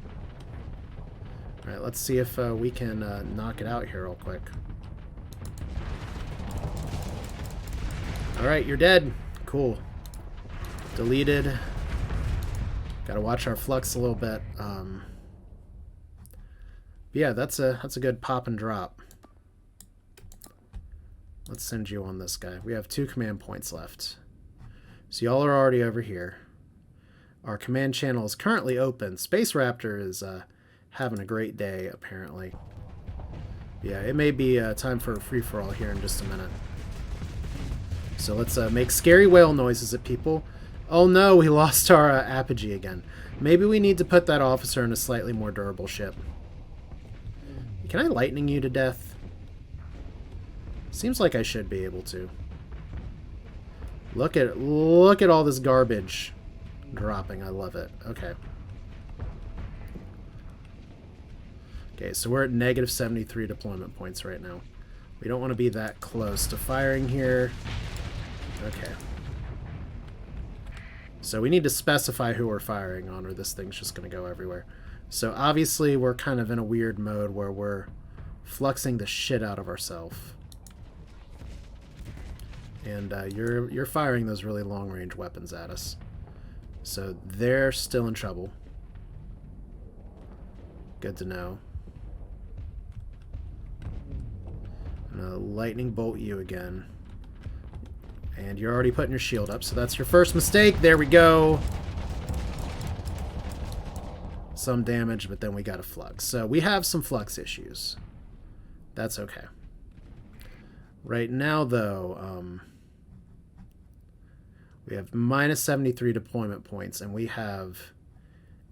A: All right, let's see if we can knock it out here real quick. All right, you're dead. Cool. Deleted. Got to watch our flux a little bit. Yeah, that's a good pop and drop. Let's send you on this guy. We have 2 command points left. So y'all are already over here. Our command channel is currently open. Space Raptor is having a great day, apparently. Yeah, it may be time for a free-for-all here in just a minute. So let's make scary whale noises at people. Oh no, we lost our apogee again. Maybe we need to put that officer in a slightly more durable ship. Can I lightning you to death? Seems like I should be able to. Look at all this garbage dropping. I love it. Okay. Okay, so we're at negative 73 deployment points right now. We don't want to be that close to firing here. Okay. So we need to specify who we're firing on, or this thing's just going to go everywhere. So obviously we're kind of in a weird mode where we're fluxing the shit out of ourselves. And you're firing those really long-range weapons at us. So they're still in trouble. Good to know. I'm gonna lightning bolt you again. And you're already putting your shield up, so that's your first mistake. There we go. Some damage, but then we got a flux. So we have some flux issues. That's okay. Right now, though, we have minus 73 deployment points, and we have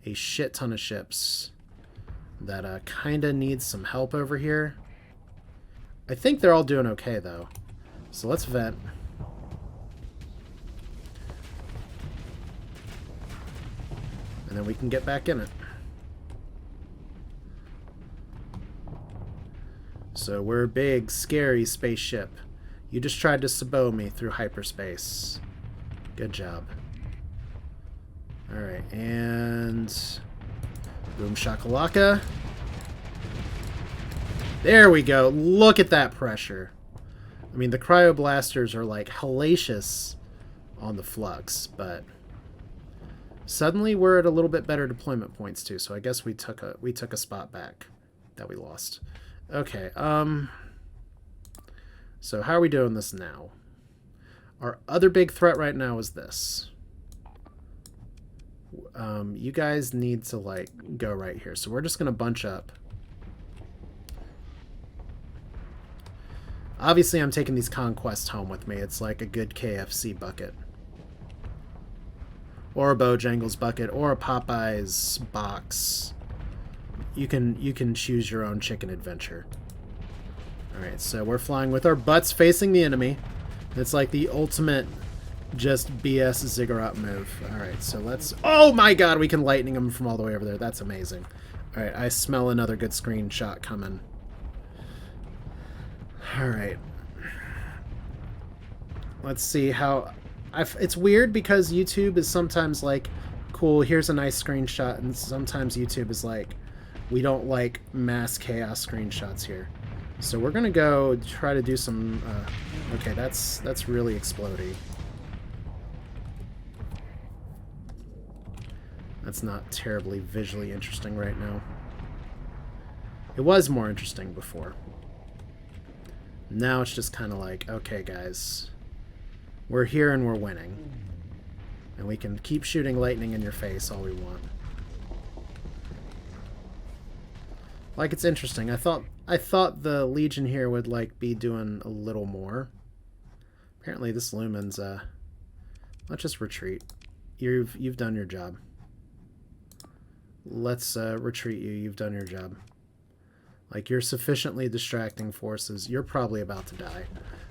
A: a shit ton of ships that kind of need some help over here. I think they're all doing okay, though. So let's vent. And then we can get back in it. So we're a big, scary spaceship. You just tried to sabot me through hyperspace. Good job. Alright, and... boom shakalaka. There we go. Look at that pressure. I mean, the cryoblasters are like hellacious on the flux, but suddenly we're at a little bit better deployment points too. So I guess we took a spot back that we lost. Okay. So how are we doing this now? Our other big threat right now is this. You guys need to like go right here. So we're just gonna bunch up. Obviously, I'm taking these conquests home with me. It's like a good KFC bucket. Or a Bojangles bucket, or a Popeyes box. You can choose your own chicken adventure. Alright, so we're flying with our butts facing the enemy. It's like the ultimate just BS ziggurat move. Alright, so let's... oh my god, we can lightning them from all the way over there. That's amazing. Alright, I smell another good screenshot coming. Alright. Let's see how... it's weird because YouTube is sometimes like, cool, here's a nice screenshot, and sometimes YouTube is like, we don't like mass chaos screenshots here. So we're gonna go try to do some... okay, that's really explodey. That's not terribly visually interesting right now. It was more interesting before. Now it's just kind of like, okay, guys, we're here and we're winning. And we can keep shooting lightning in your face all we want. Like, it's interesting. I thought the Legion here would, like, be doing a little more. Apparently this Lumen's, let's just retreat. You've done your job. Let's, retreat you. You've done your job. Like, you're sufficiently distracting forces. You're probably about to die.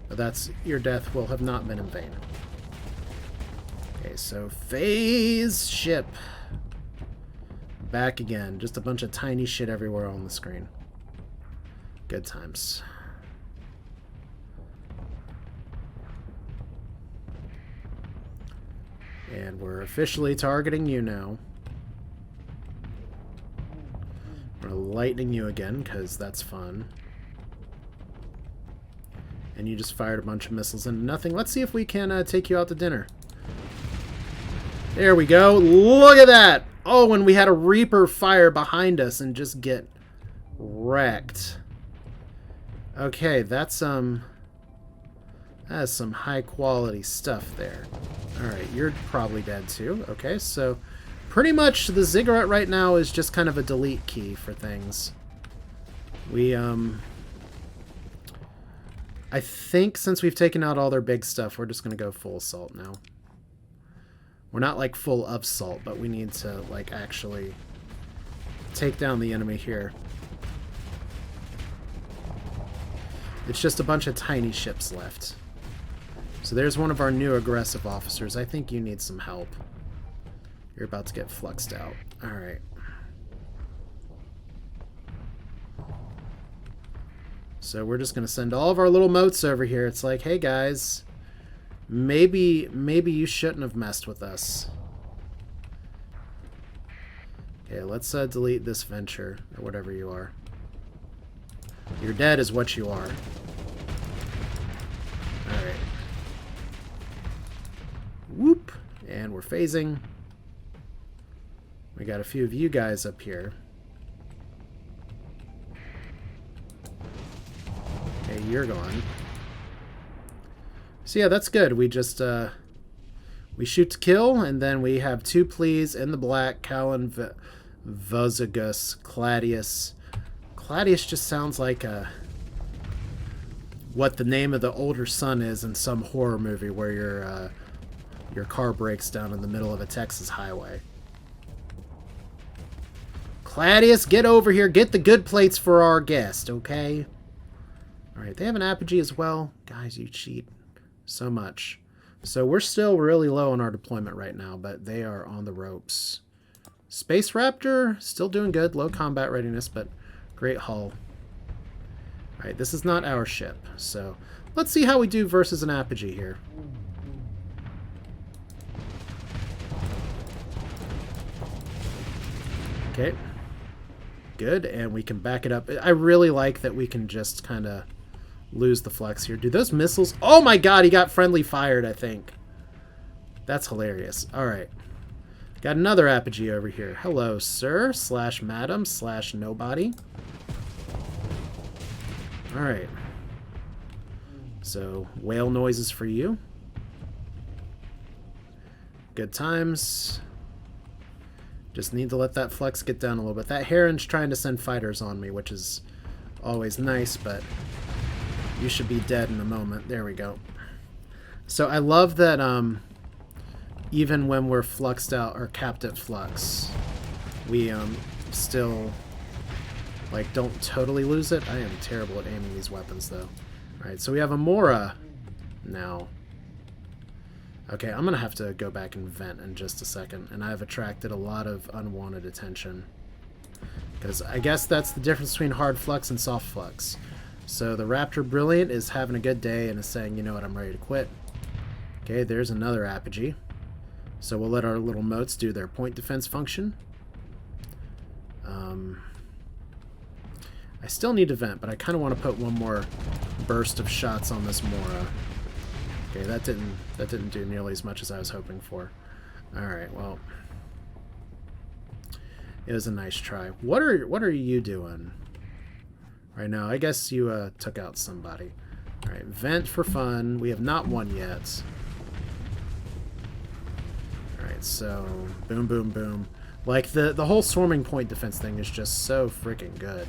A: But your death will have not been in vain. Okay, so phase ship. Back again. Just a bunch of tiny shit everywhere on the screen. Good times. And we're officially targeting you now. We're lightning you again, because that's fun. And you just fired a bunch of missiles into nothing. Let's see if we can take you out to dinner. There we go. Look at that! Oh, and we had a Reaper fire behind us and just get wrecked. Okay, that's some high quality stuff there. Alright, you're probably dead too. Okay, so pretty much the ziggurat right now is just kind of a delete key for things. We, I think since we've taken out all their big stuff, we're just going to go full assault now. We're not, like, full of salt, but we need to, like, actually take down the enemy here. It's just a bunch of tiny ships left. So there's one of our new aggressive officers. I think you need some help. You're about to get fluxed out. Alright. So we're just going to send all of our little motes over here. It's like, hey guys, maybe you shouldn't have messed with us. Okay, let's delete this venture, or whatever you are. You're dead is what you are. Alright. Whoop! And we're phasing. We got a few of you guys up here. Okay, you're gone. So yeah, that's good. We just, we shoot to kill, and then we have 2 pleas in the black, Callan, Vozagus, Cladius. Cladius just sounds like what the name of the older son is in some horror movie where your car breaks down in the middle of a Texas highway. Cladius, get over here. Get the good plates for our guest, okay? Alright, they have an apogee as well. Guys, you cheat so much. So we're still really low on our deployment right now, but they are on the ropes. Space Raptor, still doing good. Low combat readiness, but great hull. Alright, this is not our ship, so let's see how we do versus an apogee here. Okay. Good, and we can back it up. I really like that we can just kind of lose the flux here. Do those missiles... Oh my god, he got friendly fired, I think. That's hilarious. Alright. Got another apogee over here. Hello, sir, slash madam, slash nobody. Alright. So, whale noises for you. Good times. Just need to let that flux get down a little bit. That Heron's trying to send fighters on me, which is always nice, but you should be dead in a moment. There we go. So I love that even when we're fluxed out or capped at flux, we still like don't totally lose it. I am terrible at aiming these weapons though. Alright, so we have a Mora now. Okay, I'm going to have to go back and vent in just a second, and I've attracted a lot of unwanted attention. Because I guess that's the difference between hard flux and soft flux. So the Raptor Brilliant is having a good day and is saying, you know what, I'm ready to quit. Okay, there's another apogee. So we'll let our little motes do their point defense function. I still need to vent, but I kind of want to put one more burst of shots on this Mora. Okay, that didn't do nearly as much as I was hoping for. Alright, well. It was a nice try. What are you doing right now? I guess you took out somebody. Alright, vent for fun. We have not won yet. Alright, so boom, boom, boom. Like the whole swarming point defense thing is just so freaking good.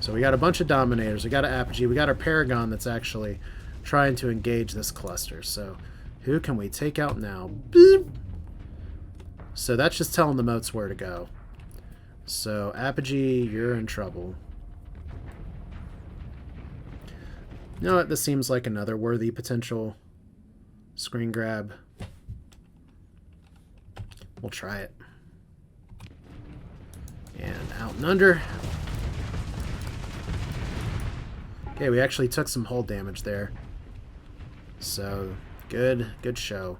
A: So we got a bunch of Dominators, we got an Apogee, we got our Paragon that's actually trying to engage this cluster. So who can we take out now? Boop. So that's just telling the motes where to go. So Apogee, you're in trouble. You know what? This seems like another worthy potential screen grab. We'll try it. And out and under. Okay, we actually took some hull damage there. So, good show.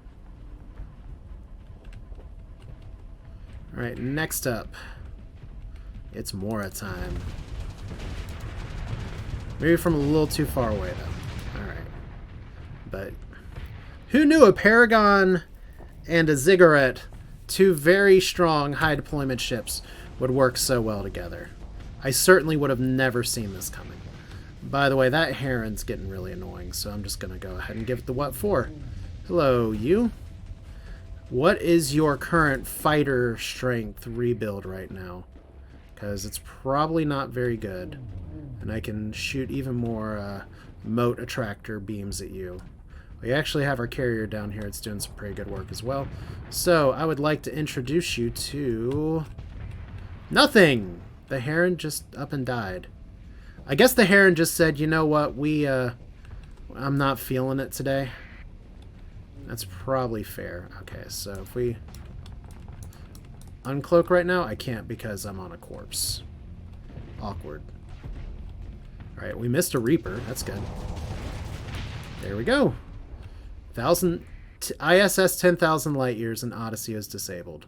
A: Alright, next up. It's Mora time. Maybe from a little too far away, though. Alright. But, who knew a Paragon and a Ziggurat, two very strong high deployment ships, would work so well together? I certainly would have never seen this coming. By the way, that Heron's getting really annoying, so I'm just going to go ahead and give it the what for. Hello, you. What is your current fighter strength rebuild right now? Because it's probably not very good. And I can shoot even more mote attractor beams at you. We actually have our carrier down here. It's doing some pretty good work as well. So, I would like to introduce you to... Nothing! The Heron just up and died. I guess the Heron just said, you know what, I'm not feeling it today. That's probably fair. Okay, so if we uncloak right now, I can't because I'm on a corpse. Awkward. Alright, we missed a Reaper. That's good. There we go. ISS 10,000 light years and Odyssey is disabled.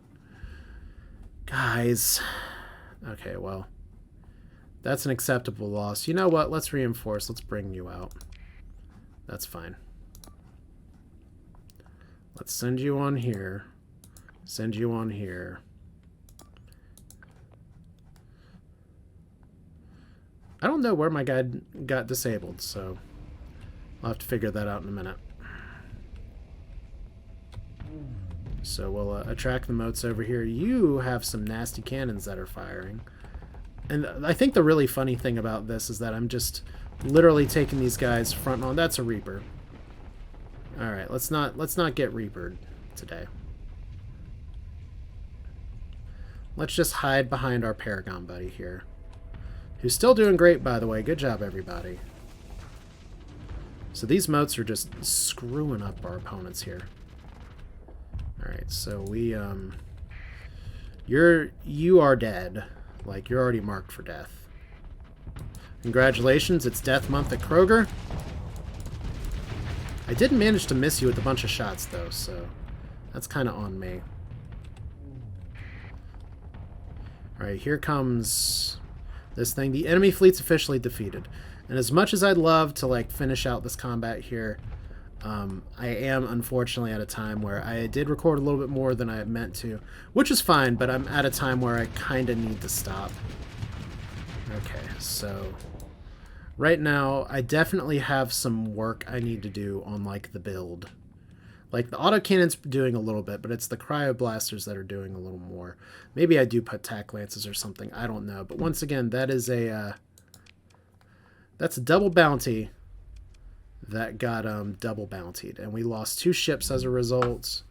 A: Guys. Okay, well. That's an acceptable loss. You know what? Let's reinforce. Let's bring you out. That's fine. Let's send you on here. Send you on here. I don't know where my guy got disabled, so I'll have to figure that out in a minute. So we'll attract the motes over here. You have some nasty cannons that are firing. And I think the really funny thing about this is that I'm just literally taking these guys front on. That's a Reaper. All right, let's not get Reapered today. Let's just hide behind our Paragon buddy here, who's still doing great, by the way. Good job, everybody. So these motes are just screwing up our opponents here. All right, so we you are dead. Like, you're already marked for death. Congratulations, it's death month at Kroger. I did manage to miss you with a bunch of shots, though, so that's kind of on me. Alright, here comes this thing. The enemy fleet's officially defeated. And as much as I'd love to, like, finish out this combat here, I am, unfortunately, at a time where I did record a little bit more than I had meant to, which is fine, but I'm at a time where I kind of need to stop. Okay, so right now, I definitely have some work I need to do on, like, the build. Like, the autocannon's doing a little bit, but it's the cryoblasters that are doing a little more. Maybe I do put tack lances or something, I don't know. But once again, that is that's a double bounty that got double bountied, and we lost 2 ships as a result.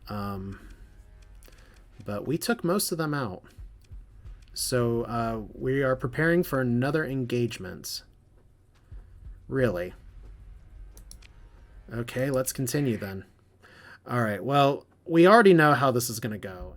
A: But we took most of them out. So we are preparing for another engagement. Really? Okay, let's continue then. All right, well, we already know how this is going to go.